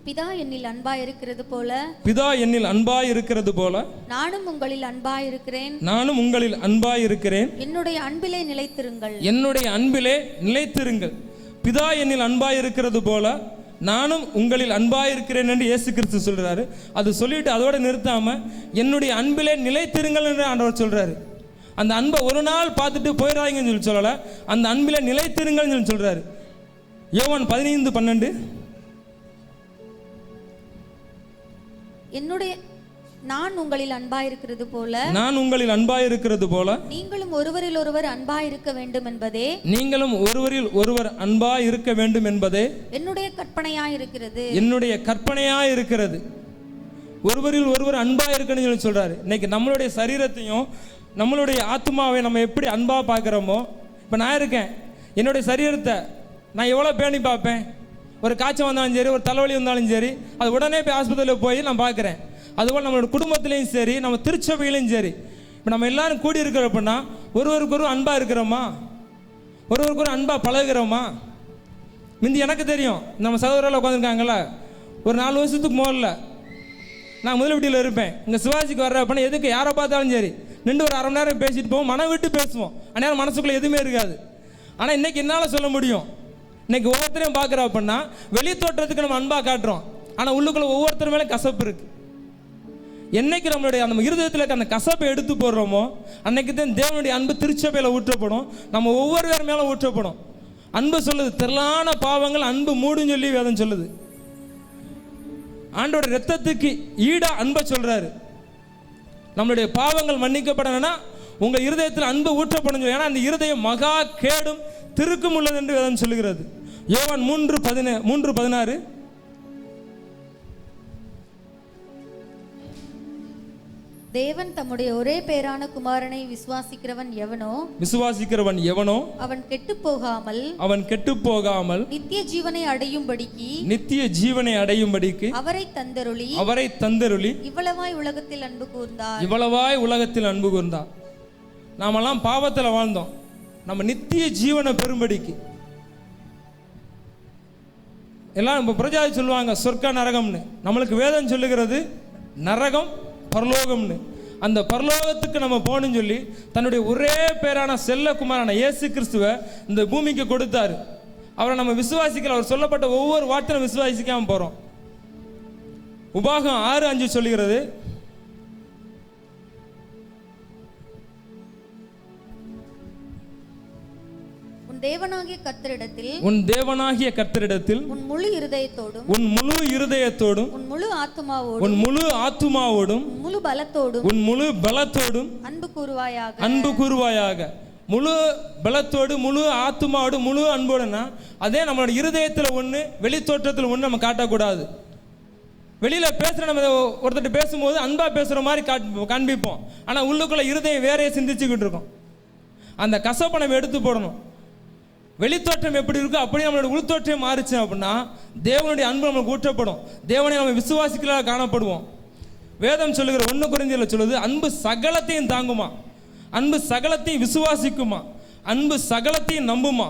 பிதா என்னில் அன்பாய் இருக்கிறது போல, பிதா என்னில் அன்பாய் இருக்கிறது போல நானும் உங்களில் அன்பாய் இருக்கிறேன், நானும் உங்களில் அன்பாய் இருக்கிறேன். என்னுடைய அன்பிலே நிலைத்திருங்கள், என்னுடைய அன்பிலே நிலைத்திருங்கள். பிதா என்னில் அன்பாய் இருக்கிறது போல நானும் உங்களில் அன்பாய் இருக்கிறேன் என்று இயேசு கிறிஸ்து சொல்றாரு. அது சொல்லிட்டு அதோட நிறுத்தாம என்னுடைய அன்பிலே நிலைத்திருங்கள் என்று ஆண்டவர் சொல்றாரு. அந்த அன்பை ஒரு நாள் பார்த்துட்டு போயிடாதீங்கன்னு சொல்லி சொல்லல, அந்த அன்பிலே நிலைத்திருங்கள் சொல்லி சொல்றாரு. யோவான் 15:12. நான் உங்களில் அன்பாய் இருக்கிறது போல, நான் உங்களில் அன்பாய் இருக்கிறது போல நீங்களும் ஒருவரில் ஒருவர் அன்பாய் இருக்க வேண்டும் என்பதே, நீங்களும் ஒருவரில் ஒருவர் அன்பாய் இருக்க வேண்டும் என்பதே என்னுடைய கற்பனையாய் இருக்கிறது, என்னுடைய கற்பனையாய் இருக்கிறது. ஒருவரில் ஒருவர் அன்பாய் இருக்கணும்னு சொல்லி சொல்றாரு. இன்னைக்கு நம்மளுடைய சரீரத்தையும் நம்மளுடைய ஆத்மாவை நம்ம எப்படி அன்பா பார்க்குறோமோ, இப்போ நான் இருக்கேன், என்னுடைய சரீரத்தை நான் எவ்வளோ பேணி பார்ப்பேன். ஒரு காய்ச்சல் வந்தாலும் சரி, ஒரு தலைவலி வந்தாலும் சரி, அது உடனே போய் ஆஸ்பத்திரியில் போய் நான் பார்க்குறேன். அதுபோல் நம்மளோட குடும்பத்திலையும் சரி, நம்ம திருச்சபையிலையும் சரி, இப்போ நம்ம எல்லாரும் கூடி இருக்கிறப்பன்னா ஒருவருக்கு ஒரு அன்பாக இருக்கிறோமா? ஒருவருக்கு ஒரு அன்பாக பழகுகிறோமா? முந்தி எனக்கு தெரியும், நம்ம சகோதரில் உட்காந்துருக்காங்கள, ஒரு 4 வருஷத்துக்கு முதல்ல நான் முதல் வீட்டில் இருப்பேன். இங்கே சிவாஜிக்கு வர்றப்பன்னா எதுக்கு யாரை பார்த்தாலும் சரி நின்று ஒரு 1/2 மணி நேரம் பேசிட்டு போவோம், மனம் விட்டு பேசுவோம். அந்நேரம் மனசுக்குள்ளே எதுவுமே இருக்காது. ஆனால் இன்றைக்கி என்னால் சொல்ல முடியும், இன்னைக்கு ஒவ்வொருத்தரையும் பார்க்குறோம் அப்படின்னா வெளி தோற்றத்துக்கு நம்ம அன்பாக காட்டுறோம், ஆனால் உள்ளுக்குள்ள ஒவ்வொருத்தர் மேலே கசப்பு இருக்கு. என்னைக்கு நம்மளுடைய அந்த இருதயத்தில் இருக்க அந்த கசப்பை எடுத்து போடுறோமோ அன்னைக்கு தான் தேவனுடைய அன்பு திருச்சபையில் ஊற்றப்படும், நம்ம ஒவ்வொரு பேர் மேலே ஊற்றப்படும். அன்பு சொல்லுது, திரளான பாவங்கள் அன்பு மூடுன்னு சொல்லி வேதம் சொல்லுது. ஆண்டோட ரத்தத்துக்கு ஈடா அன்பை சொல்றாரு. நம்மளுடைய பாவங்கள் மன்னிக்கப்படணும்னா உங்க இருதயத்தில் அன்பு ஊற்றப்படும். ஏன்னா அந்த இருதயம் மகா கேடும் திருக்கும் உள்ளது என்று வேதம் சொல்லுகிறது. யோவான் 3:16. தேவன் தம்முடைய ஒரே பேரான குமாரனை விசுவாசிக்கிறவன் எவனோ அவன் கெட்டு போகாமல் நித்திய ஜீவனை அடையும்படிக்கு அவரை தந்தருளி இவ்வளவாய் உலகத்தில் அன்பு கூர்ந்தார். நாமெல்லாம் பாவத்தில் வாழ்ந்தோம். நம்ம நித்திய ஜீவனை பெறும்படிக்கு எல்லாம் இப்போ பிரஜாதி சொல்லுவாங்க சொர்க்க நரகம்னு. நம்மளுக்கு வேதம் சொல்லுகிறது நரகம் பரலோகம்னு. அந்த பரலோகத்துக்கு நம்ம போகணும்னு சொல்லி தன்னுடைய ஒரே பேரான செல்லகுமாரான இயேசு கிறிஸ்துவை இந்த பூமிக்கு கொடுத்தாரு. அவரை நம்ம விசுவாசிக்கல. அவர் சொல்லப்பட்ட ஒவ்வொரு வார்த்தையும் விசுவாசிக்காம போகிறோம். உபாகம் 6:5 சொல்லுகிறது, உன் தேவனாகிய கர்த்தரிடத்தில் உன் முழு இருதயத்தோடும் உன் முழு ஆத்துமாவோடும் உன் முழு பலத்தோடும் அன்பு கூறுவாயாக. முழு பலத்தோடு முழு ஆத்துமாவோடு முழு அன்போடுனா அதே நம்மளோட இருதயத்தில் ஒன்று, வெளித்தோற்றத்தில் ஒன்று நம்ம காட்டக்கூடாது. வெளியில் பேசுகிற நம்ம ஒருத்தர் பேசும்போது அன்பாக பேசுகிற மாதிரி காண்பிப்போம். ஆனால் உள்ளுக்குள்ள இருதயம் வேறையே சிந்திச்சுக்கிட்டு இருக்கோம். அந்த கசப்பை நம்ம எடுத்து போடணும். வெளித்தோற்றம் எப்படி இருக்கோ அப்படி நம்மளோட உள்தோற்றம் மாறிச்சு அப்படின்னா தேவனுடைய அன்பு நம்மளுக்கு ஊற்றப்படும். தேவனை நம்ம விசுவாசிக்கலாக காணப்படுவோம். வேதம் சொல்லுகிற 1 கொரிந்தியரில் சொல்லுது, அன்பு சகலத்தையும் தாங்குமா, அன்பு சகலத்தையும் விசுவாசிக்குமா, அன்பு சகலத்தையும் நம்புமா,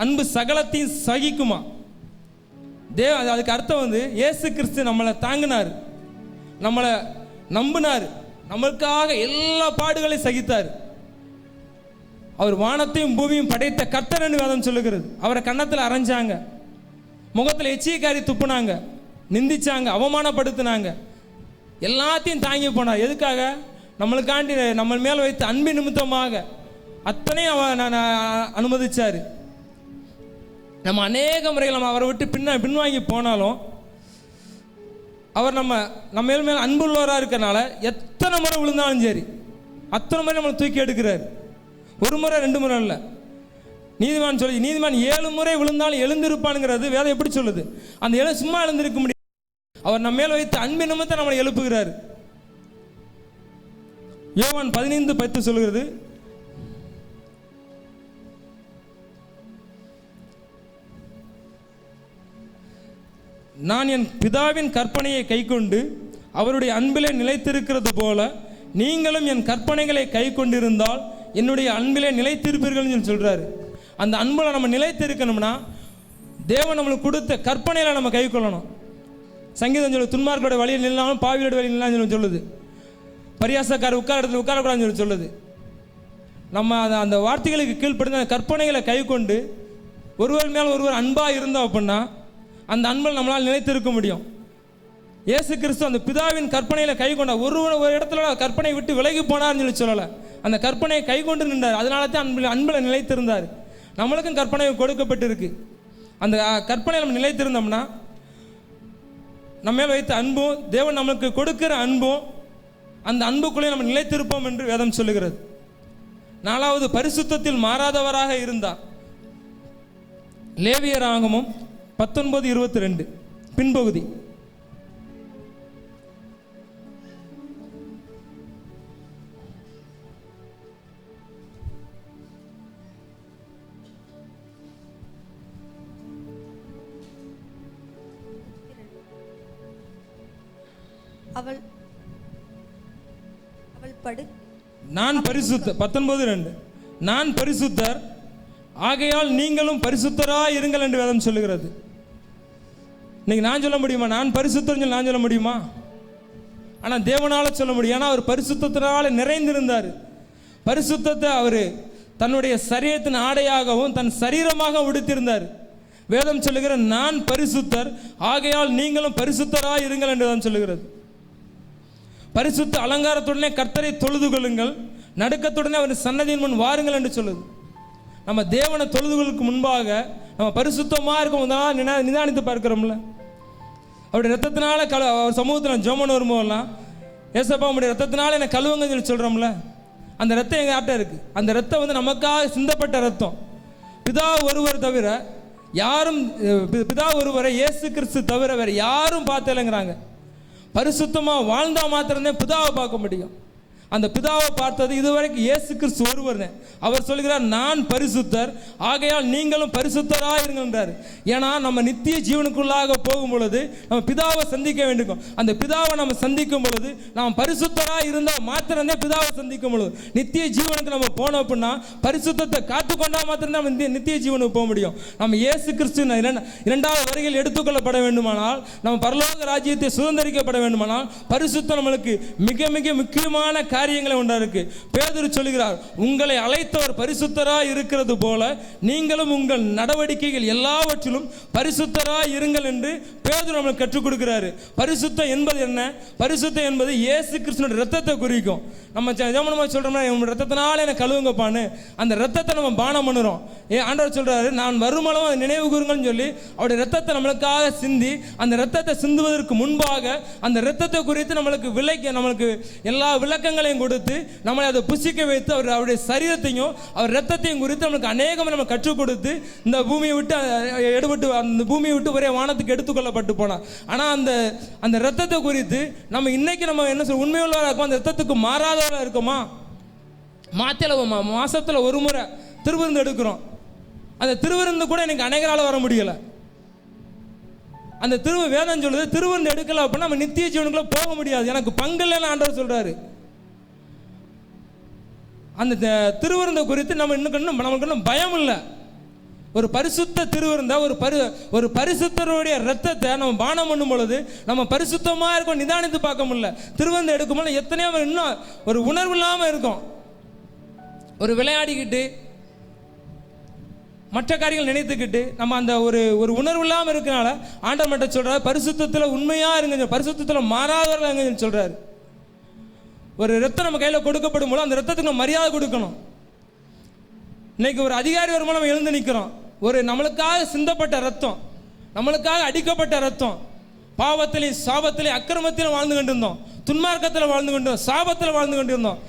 அன்பு சகலத்தையும் சகிக்குமா. அதுக்கு அர்த்தம் வந்து இயேசு கிறிஸ்து நம்மளை தாங்கினார், நம்மளை நம்பினார், நம்மளுக்காக எல்லா பாடுகளையும் சகித்தார். அவர் வானத்தையும் பூமியும் படைத்த கர்த்தர்னு வேதம் சொல்லுகிறது. அவரை கன்னத்தில் அரைஞ்சாங்க, முகத்தில் எச்சியக்காரி துப்புனாங்க, நிந்திச்சாங்க, அவமானப்படுத்தினாங்க, எல்லாத்தையும் தாங்கி போனார். எதுக்காக? நம்மளுக்காண்டி நம்ம மேலே வைத்த அன்பின் நிமித்தமாக அத்தனையும் அவர் அனுமதிச்சார். நம்ம அநேக முறைகள் நம்ம அவரை விட்டு பின்வாங்கி போனாலும் அவர் நம்ம மேலே அன்புள்ளவராக இருக்கிறனால எத்தனை முறை விழுந்தாலும் சரி அத்தனை முறை நம்மளை தூக்கி எடுக்கிறார். 1 முறை 2 முறை இல்லை. நீதிமான் 7 முறை விழுந்தாலும் எழுந்திருப்பானுங்கிறது வேதம் எப்படி சொல்லுது? அந்த சும்மா எழுந்திருக்க முடியாது. அவர் நம்ம மேல் வைத்த அன்பின் நிமித்தம் நம்மளை எழுப்புகிறார். யோவான் 15:10 சொல்லுகிறது, நான் என் பிதாவின் கற்பனையை கைக்கொண்டு அவருடைய அன்பிலே நிலைத்திருக்கிறது போல நீங்களும் என் கற்பனைகளை கை கொண்டிருந்தால் என்னுடைய அன்பிலே நிலைத்திருப்பீர்கள் சொல்றாரு. அந்த அன்பில் நம்ம நிலைத்திருக்கணும்னா தேவன் நம்மளுக்கு கொடுத்த கற்பனையில நம்ம கை கொள்ளணும். சங்கீதம் சொல்லு, துன்மார்க்கோட வழியில் நில்லாமல் பாவியோட வழியில் நில்லான்னு சொல்லுது. பரியாசக்கார உட்கார இடத்துல உட்காரக்கூடாதுன்னு சொல்லுது. நம்ம அந்த வார்த்தைகளுக்கு கீழ்ப்படுத்த அந்த கற்பனைகளை கை கொண்டு ஒருவர் மேல் ஒருவர் அன்பாக இருந்தோம் அப்படின்னா அந்த அன்பில் நம்மளால் நிலைத்திருக்க முடியும். இயேசு கிறிஸ்து அந்த பிதாவின் கற்பனையில் கை கொண்டார். ஒரு இடத்துல கற்பனை விட்டு விலகி போனார்னு சொல்லலை, அந்த கற்பனையை கை கொண்டு நின்றார். அதனால தான் அன்பில் நிலைத்திருந்தார். நம்மளுக்கும் கற்பனை கொடுக்கப்பட்டிருக்கு. அந்த கற்பனையில் நம்ம நிலைத்திருந்தோம்னா நம்ம மேல் வைத்த அன்பும் தேவன் நம்மளுக்கு கொடுக்கிற அன்பும் அந்த அன்புக்குள்ளே நம்ம நிலைத்திருப்போம் என்று வேதம் சொல்லுகிறது. 4வது, பரிசுத்தத்தில் மாறாதவராக இருந்தார். லேவியராகமம் 19:22 பின்பகுதி. நான் பரிசுத்தர் 19:2 நான் பரிசுத்தர் ஆகையால் நீங்களும் பரிசுத்தராய் இருங்கள் என்று வேதம் சொல்லுகிறது. இன்னைக்கு நான் சொல்ல முடியுமா? நான் பரிசுத்தர் நான் சொல்ல முடியுமா? ஆனால் தேவனால சொல்ல முடியும். ஏன்னா அவர் பரிசுத்தத்தினால நிறைந்திருந்தார். பரிசுத்தத்தை அவர் தன்னுடைய சரீரத்தின் ஆடையாகவும் தன் சரீரமாக உடுத்திருந்தார். வேதம் சொல்லுகிற நான் பரிசுத்தர் ஆகையால் நீங்களும் பரிசுத்தராய் இருங்கள் என்று வேதம் சொல்லுகிறது. பரிசுத்த அலங்காரத்துடனே கர்த்தரை தொழுது கொள்ளுங்கள், நடுக்கத்துடனே அவர் சன்னதியின் முன் வாருங்கள் என்று சொல்லுது. நம்ம தேவனை தொழுதுகளுக்கு முன்பாக நம்ம பரிசுத்தமாக இருக்கும் நிதானித்து பார்க்கிறோம்ல. அவருடைய ரத்தத்தினால அவர் சமூகத்தில் ஜெபம் வரும்போதெல்லாம் ஏசப்பா உடைய ரத்தத்தினால என்னை கழுவுங்கன்னு சொல்லி சொல்கிறோம்ல. அந்த ரத்தம் எங்கள் ஆட்ட இருக்குது. அந்த ரத்தம் நமக்காக சிந்தப்பட்ட ரத்தம். பிதா ஒருவர் தவிர யாரும், பிதா ஒருவரை இயேசு கிறிஸ்து தவிர வேறு யாரும் பார்த்தலைங்கிறாங்க. பரிசுத்தமாக வாழ்ந்தால் மாத்திரம்தான் பிதாவை பார்க்க முடியும். அந்த பிதாவை பார்த்தது இதுவரைக்கும் இயேசு கிறிஸ்து ஒருவர். அவர் சொல்கிறார், நான் பரிசுத்தர், ஆகையால் நீங்களும் பரிசுத்தராக இருங்கன்றார். ஏன்னா நம்ம நித்திய ஜீவனுக்குள்ளாக போகும் பொழுது நம்ம பிதாவை சந்திக்க வேண்டும். அந்த பிதாவை நம்ம சந்திக்கும் பொழுது நாம் பரிசுத்தராக இருந்தால் மாத்திரமே பிதாவை சந்திக்கும் பொழுது நித்திய ஜீவனுக்கு நம்ம போனோம் அப்படின்னா பரிசுத்தத்தை காத்துக்கொண்டா மாத்திரம் நம்ம நித்திய ஜீவனுக்கு போக முடியும். நம்ம இயேசு கிறிஸ்து இரண்டாவது வருகையில் எடுத்துக்கொள்ளப்பட வேண்டுமானால், நம்ம பரலோக ராஜ்யத்தை சுதந்திரிக்கப்பட வேண்டுமானால் பரிசுத்தம் நம்மளுக்கு மிக மிக முக்கியமான காரியங்களை ஒன்றா இருக்கு. பேதுரு சொல்கிறார், உங்களை அழைத்தவர் பரிசுத்தராய் இருக்கிறது போல நீங்களும் உங்கள் நடவடிக்கைகள் எல்லாவற்றிலும் பரிசுத்தராய் இருங்கள் என்று பேதுரு நம்மளுக்கு கற்றுக் கொடுக்கிறாரு. பரிசுத்தம் என்பது என்ன? பரிசுத்தம் என்பது இயேசு கிறிஸ்துவின் ரத்தத்தை குறிக்கும். நம்ம சொல்றோம்னா ரத்தத்தினால எனக்கு கழுவுங்கப்பான்னு அந்த ரத்தத்தை நம்ம பானம் பண்ணுறோம். ஆண்டவர் சொல்றாரு, நான் வருமளவும் அதை நினைவு கூறுங்கன்னு சொல்லி அவருடைய ரத்தத்தை நம்மளுக்காக சிந்தி, அந்த ரத்தத்தை சிந்துவதற்கு முன்பாக அந்த ரத்தத்தை குறித்து நம்மளுக்கு எல்லா விளக்கங்களையும் கொடுத்து நம்மளை அதை புசிக்க வைத்து அவருடைய சரீரத்தையும் அவர் ரத்தத்தையும் குறித்து நம்மளுக்கு அநேகம் நம்ம கற்றுக் கொடுத்து இந்த பூமியை விட்டு அந்த பூமியை விட்டு ஒரே வானத்துக்கு எடுத்துக்கொள்ளப்பட்டு போனார். ஆனால் அந்த ரத்தத்தை குறித்து நம்ம இன்னைக்கு நம்ம என்ன சொல்ல உண்மையுள்ளவராக இருக்கோம், அந்த ரத்தத்துக்கு மாறாதவராக இருக்கோமா? மாசத்துல ஒரு முறை திருவிருந்து எடுக்கிறோம். அந்த திருவிருந்து கூட எனக்கு அநேகரால வர முடியல. அந்த வேதம் சொல்லுது, திருவிருந்து எடுக்கல அப்படின்னா நம்ம நித்திய ஜீவனுக்குள்ள போக முடியாது, எனக்கு பங்கு இல்லைன்னு ஆண்டவர் சொல்றாரு. அந்த திருவிருந்த குறித்து நமக்கு இன்னும் பயம் இல்லை. ஒரு பரிசுத்த திருவிருந்த ஒரு பரிசுத்தருடைய ரத்தத்தை நம்ம பானம் பண்ணும் பொழுது நம்ம பரிசுத்தமாக இருக்கும். நிதானித்து பார்க்க முடியல. திருவிருந்து எடுக்கும்போது எத்தனையோ இன்னும் ஒரு உணர்வு இல்லாமல் இருக்கும். ஒரு விளையாடிக்கிட்டு மற்ற காரியங்கள் நினைத்துக்கிட்டு நம்ம அந்த ஒரு உணர்வு இல்லாமல் இருக்கனால ஆண்டவர் மட்டும் சொல்றாரு, பரிசுத்தத்தில் உண்மையாக இருங்க, பரிசுத்தத்தில் மாறாதவர்கள் இருங்கன்னு சொல்றாரு. ஒரு ரத்தம் நம்ம கையில் கொடுக்கப்படும் போது அந்த ரத்தத்துக்கு நம்ம மரியாதை கொடுக்கணும். இன்னைக்கு ஒரு அதிகாரி வரும்போது நம்ம எழுந்து நிற்கிறோம். ஒரு நம்மளுக்காக சிந்தப்பட்ட ரத்தம், நம்மளுக்காக அடிக்கப்பட்ட ரத்தம், பாவத்திலையும் சாபத்திலையும் அக்கிரமத்திலும் வாழ்ந்து கொண்டிருந்தோம், துன்மார்க்கத்தில் வாழ்ந்து கொண்டிருந்தோம், சாபத்தில் வாழ்ந்து கொண்டிருந்தோம்.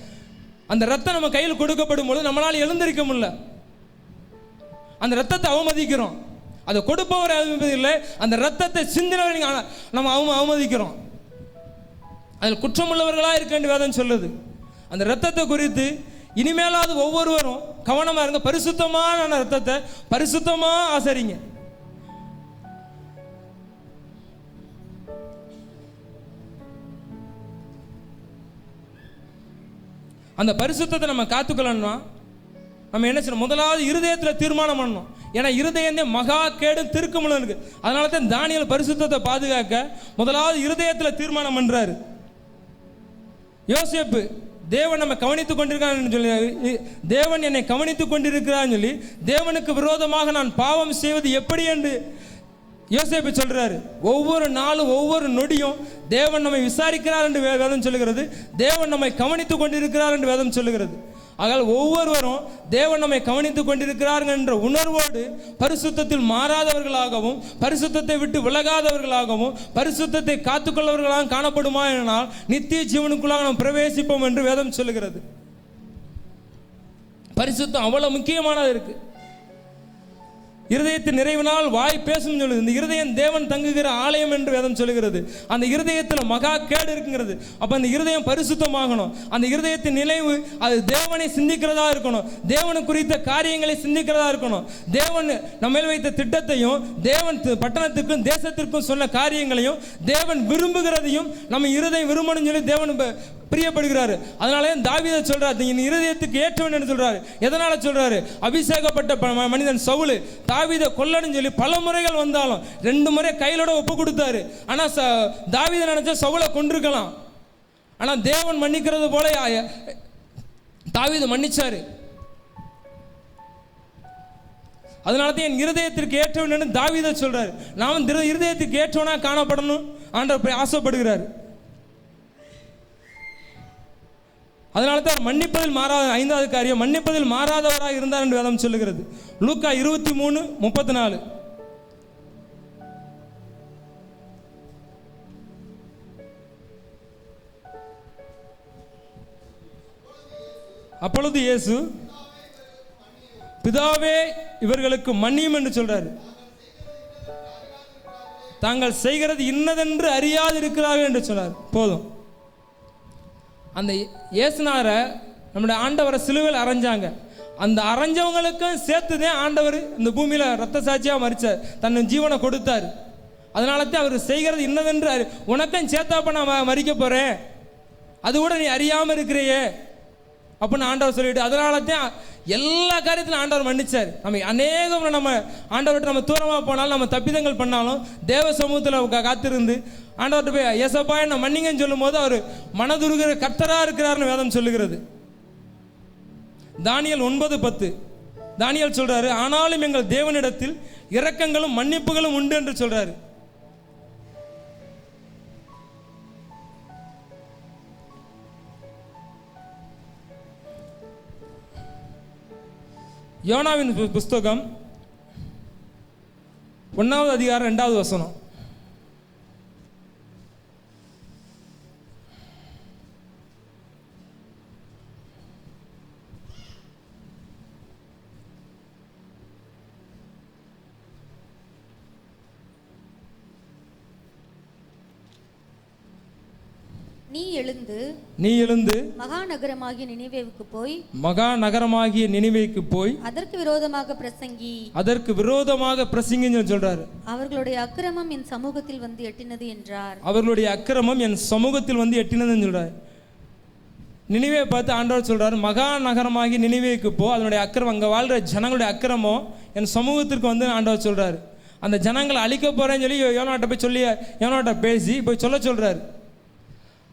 அந்த ரத்தம் நம்ம கையில் கொடுக்கப்படும் போது நம்மளால் எழுந்திருக்க முடியல. அந்த ரத்தத்தை அவமதிக்கிறோம். அதை கொடுப்பவர் அவமதிப்பதில்லை, அந்த ரத்தத்தை சிந்தினவரை நம்ம அவமதிக்கிறோம். அதில் குற்றமுள்ளவர்களாக இருக்க வேண்டிய வேதம் சொல்லுது. அந்த ரத்தத்தை குறித்து இனிமேலாவது ஒவ்வொருவரும் கவனமா இருங்க. பரிசுத்தமான ரத்தத்தை பரிசுத்தமா ஆசரிங்க. அந்த பரிசுத்தத்தை நம்ம காத்துக்கொள்ளணும்னா நம்ம என்ன செய்யணும்? முதலாவது இருதயத்தில் தீர்மானம் பண்ணணும். ஏன்னா இருதயம் மகா கேடு திருக்குமுள்ள இருக்கு. அதனால தான் தானியேல் பரிசுத்தத்தை பாதுகாக்க முதலாவது இருதயத்தில் தீர்மானம் பண்றாரு. யோசேப்பு, தேவன் நம்ம கவனித்துக் கொண்டிருக்கான்னு சொல்லி, தேவன் என்னை கவனித்துக் கொண்டிருக்கிறான்னு சொல்லி தேவனுக்கு விரோதமாக நான் பாவம் செய்வது எப்படி என்று யோசேப்பு சொல்றாரு. ஒவ்வொரு நாளும் ஒவ்வொரு நொடியும் தேவன் நம்மை விசாரிக்கிறார் என்று வேதம் சொல்லுகிறது. தேவன் நம்மை கவனித்துக் கொண்டிருக்கிறார் என்று வேதம் சொல்லுகிறது. ஆக ஒவ்வொருவரும் தேவன் நம்மை கவனித்துக் கொண்டிருக்கிறார்கள் என்ற உணர்வோடு பரிசுத்தத்தில் மாறாதவர்களாகவும் பரிசுத்தத்தை விட்டு விலகாதவர்களாகவும் பரிசுத்தத்தை காத்துக்கொள்ளவர்களாக காணப்படுமா என்னால் நித்திய ஜீவனுக்குள்ளாக நாம் பிரவேசிப்போம் என்று வேதம் சொல்லுகிறது. பரிசுத்தம் அவ்வளவு முக்கியமானது இருக்கு. இருதயத்தின் நிறைவினால் வாய் பேசும் சொல்லுது. இந்த இருதயம் தேவன் தங்குகிற ஆலயம் என்று வேதம் சொல்லுகிறது. அந்த இருதயத்தில் மகா கேடு இருக்குங்கிறது. அப்ப அந்த இருதயம் பரிசுத்தமாகணும். அந்த இருதயத்தின் நினைவு அது தேவனை சிந்திக்கிறதா இருக்கணும், தேவனு குறித்த காரியங்களை சிந்திக்கிறதா இருக்கணும். தேவன் நம்ம வைத்த திட்டத்தையும் தேவன் பட்டணத்திற்கும் தேசத்திற்கும் சொன்ன காரியங்களையும் தேவன் விரும்புகிறதையும் நம்ம இருதயம் விரும்பணும் சொல்லி தேவன் பிரியப்படுகிறாரு. அதனால தாவீது சொல்றாரு, என் இருதயத்துக்கு ஏற்றவன் என்று சொல்றாரு. எதனால சொல்றாரு? அபிஷேகப்பட்ட மனிதன் சவுல் தாவீதை கொல்லணும்னு சொல்லி பல முறைகள் வந்தாலும் 2 முறை கையிலோட ஒப்பு கொடுத்தாரு. ஆனா தாவீதை நினைச்சா சவுலை கொண்டிருக்கலாம். ஆனா தேவன் மன்னிக்கிறது போல தாவீது மன்னிச்சாரு. அதனாலதான் என் இருதயத்திற்கு ஏற்றவன் தாவீதை சொல்றாரு. நான் இருதயத்துக்கு ஏற்றவனா காணப்படணும் ஆண்டவர் ஆசைப்படுகிறார். அதனால தான் மன்னிப்பதில் மாறாத 5வது காரியம் மன்னிப்பதில் மாறாதவராக இருந்தார் என்று வேதம் சொல்லுகிறது. லூக்கா 23:34. அப்பொழுது இயேசு, பிதாவே இவர்களுக்கு மன்னியும் என்று சொல்றாரு. தாங்கள் செய்கிறது இன்னதென்று அறியாது இருக்கிறார்கள் என்று சொன்னார். போதும். அந்த இயேசுநாதரை நம்முடைய ஆண்டவரை சிலுவையில் அரைஞ்சாங்க. அந்த அரைஞ்சவங்களுக்கும் சேர்த்துதான் ஆண்டவர் இந்த பூமியில் ரத்த சாட்சியாக மரிச்சார், தன் ஜீவனை கொடுத்தார். அதனால தான் அவர் செய்கிறது இன்னதென்று உனக்கும் சேர்த்தாப்ப நான் மறிக்க போகிறேன், அது கூட நீ அறியாமல் இருக்கிறையே அப்படின்னு ஆண்டவர் சொல்லிட்டு, அதனால தான் எல்லா காரியத்திலும் ஆண்டவர் மன்னிச்சார். நம்ம அநேகம் நம்ம ஆண்டவர்கிட்ட நம்ம தூரமாக போனாலும், நம்ம தப்பிதங்கள் பண்ணாலும் தேவ சமூகத்தில் காத்திருந்து ஆண்டவர்கிட்ட போய் ஏசப்பா என்ன மன்னிங்கன்னு சொல்லும் போது அவர் மனதுருகிற கர்த்தராக இருக்கிறார்னு வேதம் சொல்லுகிறது. தானியேல் 9:10 தானியேல் சொல்றாரு, ஆனாலும் எங்கள் தேவனிடத்தில் இரக்கங்களும் மன்னிப்புகளும் உண்டு என்று சொல்றாரு. யோனாவின் புஸ்தகம் 1வது அதிகாரம் 2வது வசனம். நீ எழுந்து மகாநகரமாகிய நினிவேவுக்கு போய் அதற்கு விரோதமாக பிரசங்கின்னு சொல்றாரு. அவர்களுடைய அக்கிரமம் என் சமூகத்தில் வந்து எட்டினது என்றார். அவர்களுடைய அக்கிரமம் என் சமூகத்தில் வந்து எட்டினதுன்னு சொல்றாரு. நினிவே பார்த்து ஆண்டவர் சொல்றாரு, மகாநகரமாகி நினிவேக்கு போ, அதனுடைய அக்கிரமம், அங்கே வாழ்கிற ஜனங்களுடைய அக்கிரமம் என் சமூகத்திற்கு வந்து ஆண்டவர் சொல்றாரு. அந்த ஜனங்களை அழிக்க போறேன்னு சொல்லி யோனாட்ட போய் சொல்லி யோனாட்ட பேசி போய் சொல்றாரு.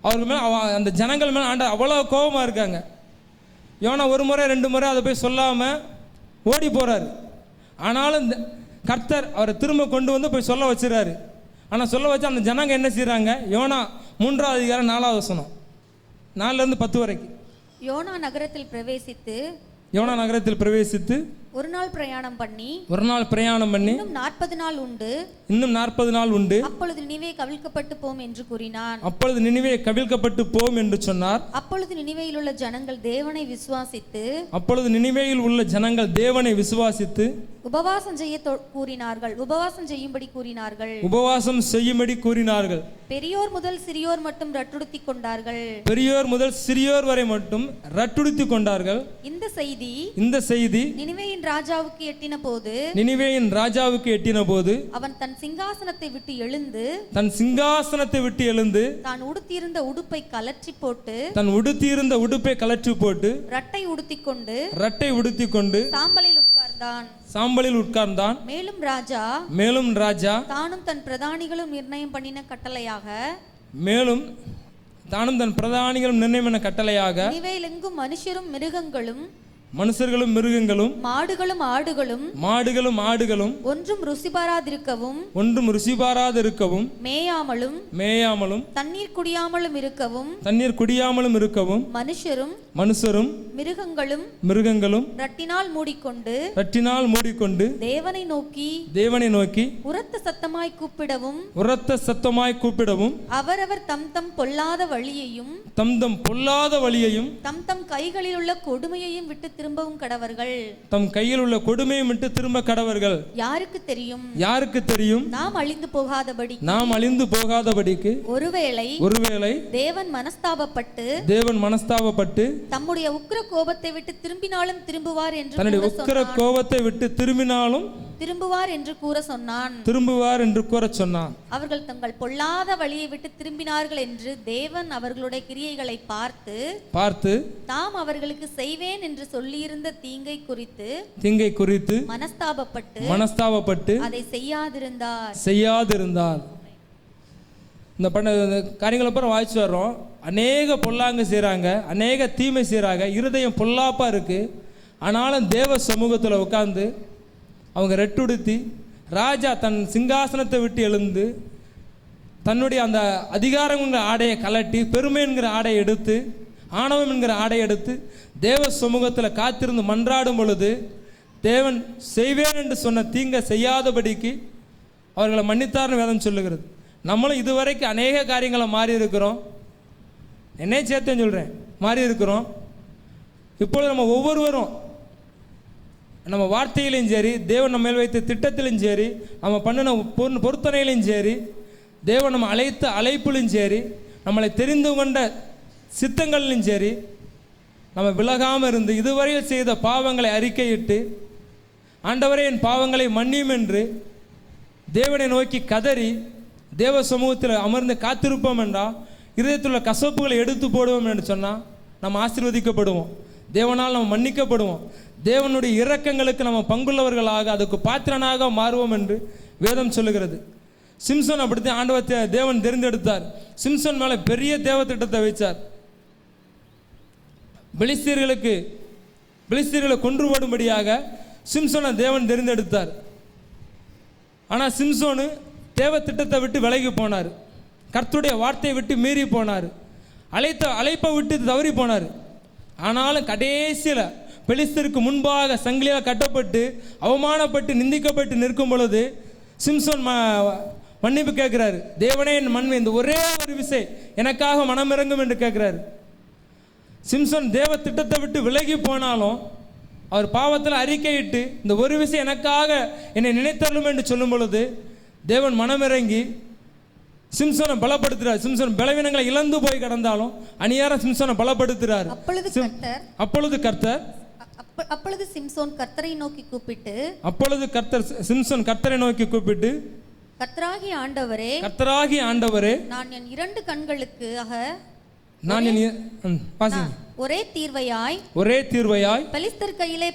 அவருக்கு மேலே அந்த ஜனங்கள் மேலே ஆண்டவர் அவ்வளோ கோபமாக இருக்காங்க. யோனா 1 முறை 2 முறை அதை போய் சொல்லாமல் ஓடி போகிறாரு. ஆனாலும் இந்த கர்த்தர் அவரை திரும்ப கொண்டு வந்து போய் சொல்ல வச்சுறாரு. ஆனால் சொல்ல வச்சு அந்த ஜனங்க என்ன செய்கிறாங்க, யோனா 3வது அதிகாரம் 4வது வசனம் 4லேருந்து 10 வரைக்கும். யோனா நகரத்தில் பிரவேசித்து ஒரு நாள் பிரயாணம் பண்ணி இன்னும் 40 நாள் உண்டு. அப்பொழுது நினிவே கவிழ்க்கப்பட்டு போம் என்று சொன்னார். அப்பொழுது நினிவேயில் உள்ள ஜனங்கள் தேவனை விசுவாசித்து உபவாசம் செய்யும்படி கூறினார்கள். பெரியோர் முதல் சிறியோர் மட்டும் வரை மட்டும் ரட்டுடுத்தி கொண்டார்கள். இந்த செய்தி நினிவேயின் ராஜாவுக்கு எட்டின போது அவன் தன் சிங்காசனத்தை விட்டு எழுந்து தான் உடுத்தியிருந்த உடுப்பை கலற்றி போட்டு ரட்டை உடுத்திக்கொண்டு சாம்பலில் உட்கார்ந்தான். மேலும் ராஜா தானும் தன் பிரதானிகளும் நிர்ணயம் பண்ணின கட்டளையாக நினிவேயிலெங்கும் மனுஷர்களும் மிருகங்களும் மாடுகளும் ஆடுகளும் ஒன்றும் ருசி பாராதிருக்கவும் மேயாமலும் தண்ணீர் குடியாமலும் இருக்கவும் மனுஷரும் மிருகங்களும் ரட்டினால் மூடிக்கொண்டு தேவனை நோக்கி உரத்த சத்தமாய் கூப்பிடவும் அவரவர் தம் பொல்லாத வழியையும் தம் கைகளில் உள்ள கொடுமையையும் விட்டு திரும்பவும் கடவர்கள். தம் கையில் உள்ள கொடுமையை விட்டு திரும்ப கடவர்கள். யாருக்கு தெரியும் நாம் அழிந்து போகாதபடிக்கு ஒருவேளை தேவன் மனஸ்தாபப்பட்டு தம்முடைய உக்கிர கோபத்தை விட்டு திரும்பினாலும் திரும்புவார் என்று கூற சொன்னான். அவர்கள் தங்கள் பொல்லாத வழியை விட்டு திரும்பினார்கள் என்று தேவன் அவர்களுடைய கிரியைகளை பார்த்து தாம் அவர்களுக்கு செய்வேன் என்று சொல்லியிருந்த தீங்கை குறித்து மனஸ்தாபப்பட்டு அதை செய்யாதிருந்தார். இந்த காரியங்களை அப்புறம் வாய்ச்சி வர்றோம். அநேக பொல்லாங்க செய்கிறாங்க, அநேக தீமை செய்கிறாங்க, இருதயம் பொல்லாப்பா இருக்கு. ஆனாலும் தேவ சமூகத்தில் உட்கார்ந்து அவங்க ரெட்டுடுத்தி ராஜா தன் சிங்காசனத்தை விட்டு எழுந்து தன்னுடைய அந்த அதிகாரங்கிற ஆடையை கலட்டி பெருமை என்கிற ஆடையை எடுத்து ஆணவம் என்கிற ஆடையை எடுத்து தேவ சமூகத்தில் காத்திருந்து மன்றாடும் பொழுது தேவன் செய்வேன் என்று சொன்ன தீங்கை செய்யாதபடிக்கு அவர்களை மன்னித்தார்னு வேதம் சொல்லுகிறது. நம்மளும் இதுவரைக்கும் அநேக காரியங்களை மாறி இருக்கிறோம். என்னை சேர்த்தேன்னு சொல்கிறேன், மாறி இருக்கிறோம். இப்பொழுது நம்ம ஒவ்வொருவரும் நம்ம வார்த்தையிலையும் சரி, தேவன் நம்ம மேல் வைத்த திட்டத்திலும் சரி, நம்ம பண்ணின பொருத்தனையிலையும் சரி, தேவன் நம்ம அழைத்த அழைப்பிலும் சரி, நம்மளை தெரிந்து கொண்ட சித்தங்களிலும் சரி நம்ம விலகாமல் இருந்து இதுவரையில் செய்த பாவங்களை அறிக்கையிட்டு ஆண்டவரே என் பாவங்களை மன்னியும் என்று தேவனை நோக்கி கதறி தேவ சமூகத்தில் அமர்ந்து காத்திருப்போம் என்றால் இதயத்தில் உள்ள கசப்புகளை எடுத்து போடுவோம் என்று சொன்னால் நம்ம ஆசீர்வதிக்கப்படுவோம், தேவனால் நம்ம மன்னிக்கப்படுவோம், தேவனுடைய இரக்கங்களுக்கு நம்ம பங்குள்ளவர்களாக அதுக்கு பாத்திரனாக மாறுவோம் என்று வேதம் சொல்லுகிறது. சிம்சன் அப்படித்தான் ஆண்டவர் தேவன் தெரிந்தெடுத்தார். சிம்சன் மேலே பெரிய தேவ திட்டத்தை வைத்தார். பெலிஸ்தீர்களை கொன்று போடும்படியாக சிம்சோனை தேவன் தெரிந்தெடுத்தார். ஆனால் சிம்சோனு தேவ திட்டத்தை விட்டு விலகி போனார், கர்த்தருடைய வார்த்தையை விட்டு மீறி போனார், அழைப்பை விட்டு தவறி போனார். ஆனாலும் கடைசியில் பெலிஸ்தருக்கு முன்பாக சங்கிலியால் கட்டப்பட்டு அவமானப்பட்டு நிந்திக்கப்பட்டு நிற்கும் பொழுது சிம்சோன் மன்னிப்பு கேட்கிறாரு. தேவனே என் மன்னிப்பு, இந்த ஒரே ஒரு விசை எனக்காக மனமிறங்கும் என்று கேட்கிறாரு. சிம்சோன் தேவ திட்டத்தை விட்டு விலகி போனாலும் அவர் பாவத்தில் அறிக்கையிட்டு இந்த ஒரு விஷயம் எனக்காக என்னை நினைத்தரலும் என்று சொல்லும் பொழுது தேவன் மனமிறங்கி சிம்சோனை பலப்படுத்துறார். சிம்சோன் பலவீனங்களை இழந்து போய் கடந்தாலும் அநியார சிம்சோனை பலப்படுத்துறார். அப்பொழுது சிம்சோன் கர்த்தரை நோக்கி கூப்பிட்டு சிம்சோன் கர்த்தரை நோக்கி கூப்பிட்டு கர்த்தராகிய ஆண்டவரே, நான் என் 2 கண்களுக்காக ஒரே தீர்வையாய் பெலிஸ்தர் கையிலே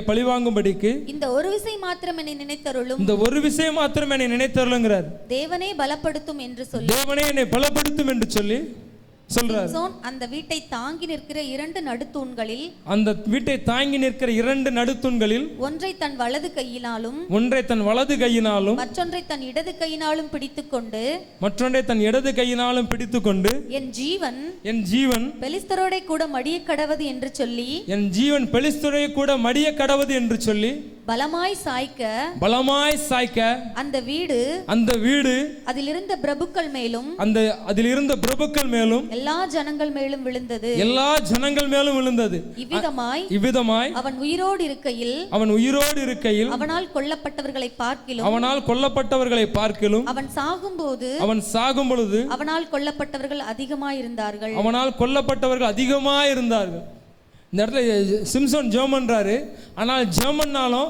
பழிவாங்கும்படிக்கு இந்த ஒரு விசை மாத்திரம் என்னை நினைத்தருளும் தேவனே பலப்படுத்தும் என்று சொல்லி சொல்றார். அந்த வீட்டை தாங்கி நிற்கிற 2 நடுத்தூண்களில் ஒன்றை தன் வலது கையினாலும் மற்றொன்றை தன் இடது கையினாலும் பிடித்துக்கொண்டு என் ஜீவன் பெலிஸ்தரோடே கூட மடிய கடவது என்று சொல்லி பலமாய் சாய்க்க அந்த வீடு அதிலிருந்த பிரபுக்கள் மேலும் எல்லா ஜனங்கள் மேலும் விழுந்தது. இவ்விதமாய் அவன் உயிரோடு இருக்கையில் அவனால் கொல்லப்பட்டவர்களை பார்க்கிலும் அவன் சாகும்போது அவனால் கொல்லப்பட்டவர்கள் அதிகமாயிருந்தார்கள். இந்த இடத்துல சிம்சோன் ஜெபம் பண்றாரு. ஆனால் ஜெபம் பண்ணாலும்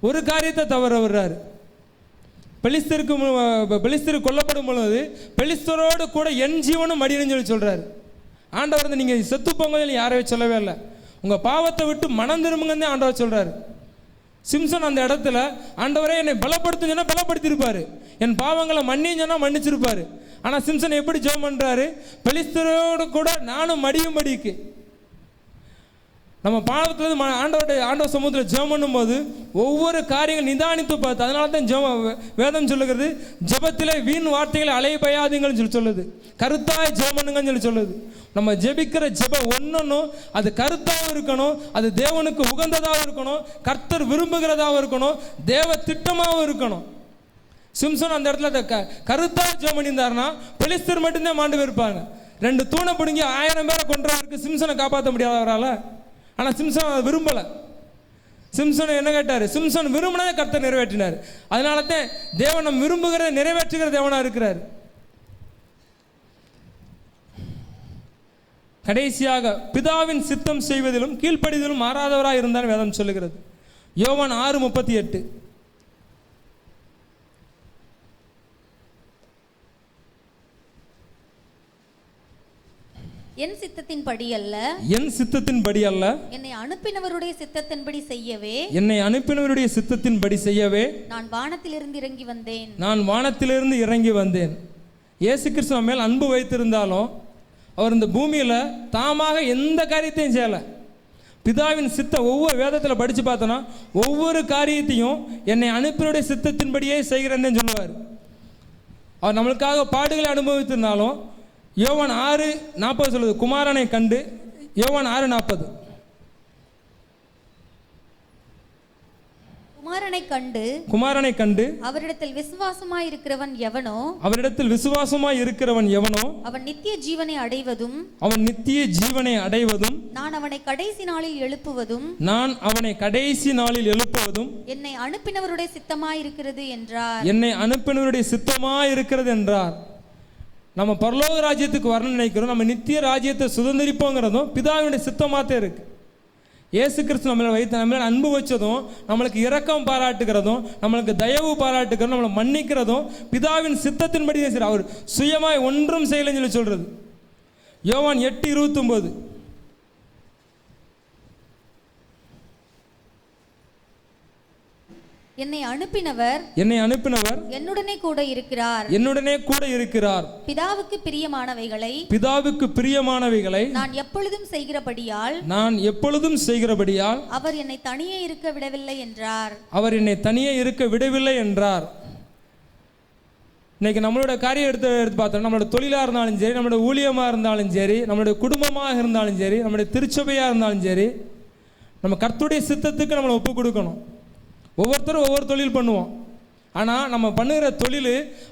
ஒரு காரியத்தை தவற விடுறாரு. பெலிஸ்தர் கொல்லப்படும் பொழுது பெலிஸ்தரோடு கூட என் ஜீவனும் மடியன்னு சொல்லி சொல்றாரு. ஆண்டவர் வந்து நீங்க செத்து போங்க யாரையும் சொல்லவே இல்லை, உங்க பாவத்தை விட்டு மனம் திரும்புங்கன்னு ஆண்டவர் சொல்றாரு. சிம்சன் அந்த இடத்துல ஆண்டவரே என்னை பலப்படுத்தும் சொன்னா பலப்படுத்திருப்பாரு, என் பாவங்களை மன்னின்னு சொன்னா மன்னிச்சிருப்பாரு. ஆனா சிம்சன் எப்படி ஜெபம் பண்றாரு? பெலிஸ்தரோடு கூட நானும் மடியும்படிக்கு. நம்ம பாவத்திலிருந்து ஆண்டவர் சமூகத்தில் ஜெபம் பண்ணும்போது ஒவ்வொரு காரியங்கள் நிதானித்து பார்த்து, அதனால தான் வேதம் சொல்லுகிறது ஜெபத்திலே வீண் வார்த்தைகளை அலைபயாதீங்கன்னு சொல்லுது, கருத்தாய் ஜெபம் பண்ணுங்கன்னு சொல்லுது. நம்ம ஜெபிக்கிற ஜெபம் ஒன்னொன்னும் அது கருத்தாகவும் இருக்கணும், அது தேவனுக்கு உகந்ததாகவும் இருக்கணும், கர்த்தர் விரும்புகிறதாகவும் இருக்கணும், தேவ திட்டமாகவும் இருக்கணும். சிம்சன் அந்த இடத்துல கருத்தா ஜெபம் பண்ணியிருந்தாருன்னா பெலிஸ்தர் மட்டும்தான் மாண்டு போயிருப்பாங்க. 2 தூணை பிடுங்கி 1000 பேரை கொன்றவருக்கு சிம்சனை காப்பாற்ற முடியாத அவரால். ஆனால் சிம்சன் அதை விரும்பலை. சிம்சன் என்ன கேட்டார்? சிம்சன் விரும்பினதை கர்த்தர் நிறைவேற்றினார். அதனால தான் தேவன் நம்ம விரும்புகிற நிறைவேற்றுகிற தேவனா இருக்கிறார். கடைசியாக பிதாவின் சித்தம் செய்வதிலும் கீழ்ப்படிதலும் மாறாதவராக இருந்தார் வேதம் சொல்லுகிறது. யோவான் 6:38. என் சித்தத்தின்படி அல்ல என்னை அனுப்பினவருடைய சித்தத்தின்படி செய்யவே நான் வானத்திலிருந்து இறங்கி வந்தேன். இயேசு கிறிஸ்து மேல் அன்பு வைத்திருந்தாலும் அவர் இந்த பூமியில் தாமாக எந்த காரியத்தையும் செய்யலை. பிதாவின் சித்தம் ஒவ்வொரு வேதத்தில் படித்து பார்த்தோன்னா ஒவ்வொரு காரியத்தையும் என்னை அனுப்பினுடைய சித்தத்தின்படியே செய்கிறேன்னு சொல்லுவார். அவர் நம்மளுக்காக பாடுகளை அனுபவித்திருந்தாலும் யோவான் 6:40 சொல்லுது, குமாரனை கண்டு. யோவான் 6:40 குமாரனை கண்டு அவரிடத்தில் விசுவாசமாய் இருக்கிறவன் எவனோ அவன் நித்திய ஜீவனை அடைவதும் நான் அவனை கடைசி நாளில் எழுப்புவதும் என்னை அனுப்பினவருடைய சித்தமாய் இருக்கிறது என்றார். நம்ம பரலோக ராஜ்யத்துக்கு வரணும்னு நினைக்கிறோம், நம்ம நித்திய ராஜ்யத்தை சுதந்திரிப்போங்கிறதும் பிதாவினுடைய சித்தமாகத்தே இருக்குது. இயேசு கிறிஸ்து நம்மளை வைத்து நம்மளை அன்பு வச்சதும், நம்மளுக்கு இரக்கம் பாராட்டுகிறதும், நம்மளுக்கு தயவு பாராட்டுகிறதும், நம்மளை மன்னிக்கிறதும் பிதாவின் சித்தத்தின்படி தான் சரி. அவர் சுயமாய் ஒன்றும் செய்யலைன்னு சொல்லி சொல்கிறது. யோவான் 8:29. என்னை அனுப்பினவர் என்னுடனே கூட இருக்கிறார். பிதாவுக்கு பிரியமானவைகளை நான் எப்பொழுதும் செய்கிறபடியால் அவர் என்னை தனியே இருக்க விடவில்லை என்றார். இன்னைக்கு நம்மளோட காரியம் எடுத்து பார்த்தோம், நம்மளோட தொழிலாக இருந்தாலும் சரி, நம்மளோட ஊழியமாக இருந்தாலும் சரி, நம்மளுடைய குடும்பமாக இருந்தாலும் சரி, நம்மளுடைய திருச்சபையாக இருந்தாலும் சரி, நம்ம கர்த்தருடைய சித்தத்துக்கு நம்மளை ஒப்பு கொடுக்கணும். ஒவ்வொருத்தரும் ஒவ்வொரு தொழில் பண்ணுவோம். ஆனால் நம்ம பண்ணுகிற தொழில்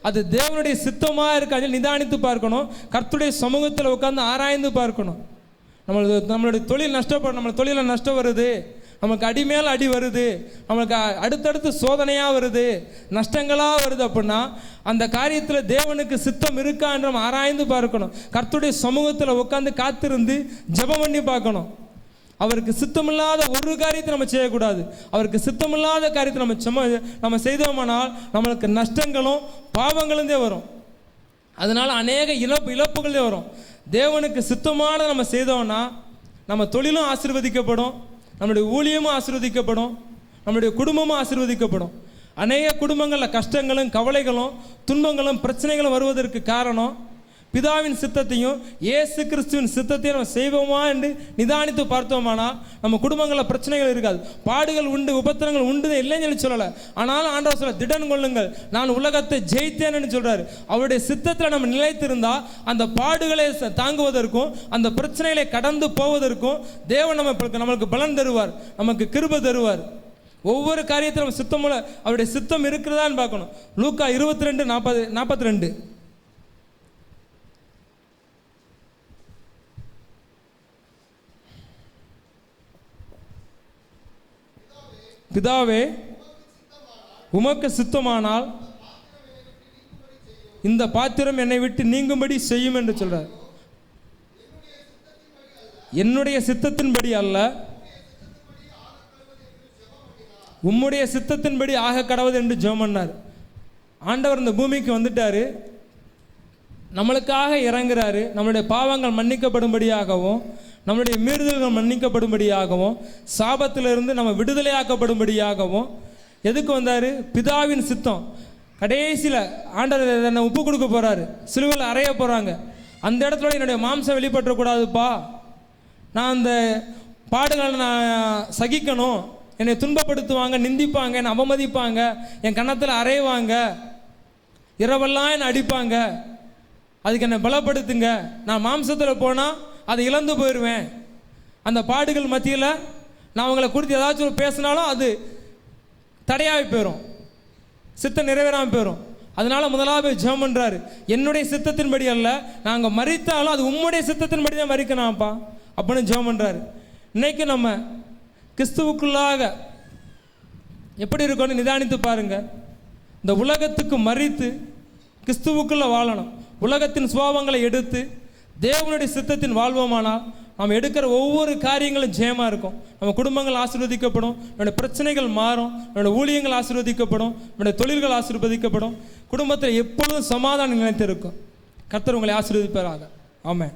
அது தேவனுடைய சித்தமாக இருக்காது நிதானித்து பார்க்கணும். கர்த்தருடைய சமூகத்தில் உட்காந்து ஆராய்ந்து பார்க்கணும். நம்மளுடைய தொழில் நஷ்டப்படும், நம்ம தொழிலில் நஷ்டம் வருது, நமக்கு அடி மேல் அடி வருது, நம்மளுக்கு அடுத்தடுத்து சோதனையாக வருது, நஷ்டங்களாக வருது அப்படின்னா அந்த காரியத்தில் தேவனுக்கு சித்தம் இருக்கா என்று நம்ம ஆராய்ந்து பார்க்கணும். கர்த்தருடைய சமூகத்தில் உட்காந்து காத்திருந்து ஜெபம் பண்ணி பார்க்கணும். அவருக்கு சித்தமில்லாத ஒரு காரியத்தை நம்ம செய்யக்கூடாது. அவருக்கு சித்தமில்லாத காரியத்தை நம்ம செய்தோமானால் நம்மளுக்கு நஷ்டங்களும் பாவங்களும் தான் வரும். அதனால் அநேக இழப்புகளே வரும். தேவனுக்கு சித்தமான நம்ம செய்தோம்னா நம்ம தொழிலும் ஆசீர்வதிக்கப்படும், நம்முடைய ஊழியமும் ஆசீர்வதிக்கப்படும், நம்முடைய குடும்பமும் ஆசீர்வதிக்கப்படும். அநேக குடும்பங்களில் கஷ்டங்களும் கவலைகளும் துன்பங்களும் பிரச்சனைகளும் வருவதற்கு காரணம் பிதாவின் சித்தத்தையும் இயேசு கிறிஸ்துவின் சித்தத்தையும் நம்ம செய்வோமா என்று நிதானித்து பார்த்தோமானால் நம்ம குடும்பங்களில் பிரச்சனைகள் இருக்காது. பாடுகள் உண்டு, உபத்திரங்கள் உண்டு இல்லைன்னு சொல்லி சொல்லலை. ஆனாலும் ஆண்டவர் சொல்ல திடன் கொள்ளுங்கள், நான் உலகத்தை ஜெயித்தேன்னு சொல்கிறாரு. அவருடைய சித்தத்தில் நம்ம நிலைத்திருந்தால் அந்த பாடுகளை தாங்குவதற்கும் அந்த பிரச்சனைகளை கடந்து போவதற்கும் தேவன் நம்மளுக்கு பலன் தருவார், நமக்கு கிருபை தருவார். ஒவ்வொரு காரியத்திலும் நம்ம சித்தமுள்ள அவருடைய சித்தம் இருக்கிறதான்னு பார்க்கணும். லூக்கா 22:42. பிதாவே உமக்கு சித்தமானால் இந்த பாத்திரம் என்னை விட்டு நீங்கும்படி செய்யும் என்று சொல்றார். என்னுடைய சித்தத்தின்படி அல்ல, உம்முடைய சித்தத்தின்படி ஆக கடவுது என்று ஜெபம் பண்ணார். ஆண்டவர் இந்த பூமிக்கு வந்துட்டாரு, நம்மளுக்காக இறங்குறாரு. நம்மளுடைய பாவங்கள் மன்னிக்கப்படும்படியாகவும் நம்முடைய மீறுதல்கள் மன்னிக்கப்படும்படியாகவும் சாபத்திலிருந்து நம்ம விடுதலையாக்கப்படும்படியாகவும் எதுக்கு வந்தார்? பிதாவின் சித்தம். கடைசியில் ஆண்டவர் என்னை ஒப்பு கொடுக்க போகிறாரு, சிலுவையில் அறைய போகிறாங்க. அந்த இடத்துல என்னுடைய மாம்சம் வெளிப்பற்றக்கூடாதுப்பா, நான் அந்த பாடுகளை நான் சகிக்கணும், என்னை துன்பப்படுத்துவாங்க, நிந்திப்பாங்க, என்னை அவமதிப்பாங்க, என் கன்னத்தில் அறைவாங்க, இரவெல்லாம் என்னை அடிப்பாங்க, அதுக்கு என்னை பலப்படுத்துங்க. நான் மாம்சத்தில் போனால் அதை இழந்து போயிடுவேன். அந்த பாடுகள் மத்தியில் நான் அவங்களை குறித்து ஏதாச்சும் பேசினாலும் அது தடையாகி போயிடும், சித்தம் நிறைவேறாமல் போயிடும். அதனால முதலாவது ஜெபம் பண்ணுறாரு, என்னுடைய சித்தத்தின்படி அல்ல, நாங்கள் மரித்தாலும் அது உம்முடைய சித்தத்தின்படி தான் மரிக்கணும்ப்பா அப்படின்னு ஜெபம் பண்ணுறாரு. இன்னைக்கு நம்ம கிறிஸ்துவுக்குள்ளாக எப்படி இருக்கணும்னு நிதானித்து பாருங்க. இந்த உலகத்துக்கு மரித்து கிறிஸ்துவுக்குள்ள வாழணும். உலகத்தின் சுபாவங்களை எடுத்து தேவனுடைய சித்தத்தின் வாழ்வோமானால் நாம் எடுக்கிற ஒவ்வொரு காரியங்களும் ஜெயமாக இருக்கும். நம்ம குடும்பங்கள் ஆசீர்வதிக்கப்படும், நம்முடைய பிரச்சனைகள் மாறும், நம்முடைய ஊழியங்கள் ஆசீர்வதிக்கப்படும், நம்முடைய தொழில்கள் ஆசீர்வதிக்கப்படும், குடும்பத்தில் எப்பொழுதும் சமாதானம் நிலைத்து இருக்கும். கர்த்தர் உங்களை ஆசீர்வதிப்பாராக. ஆமென்.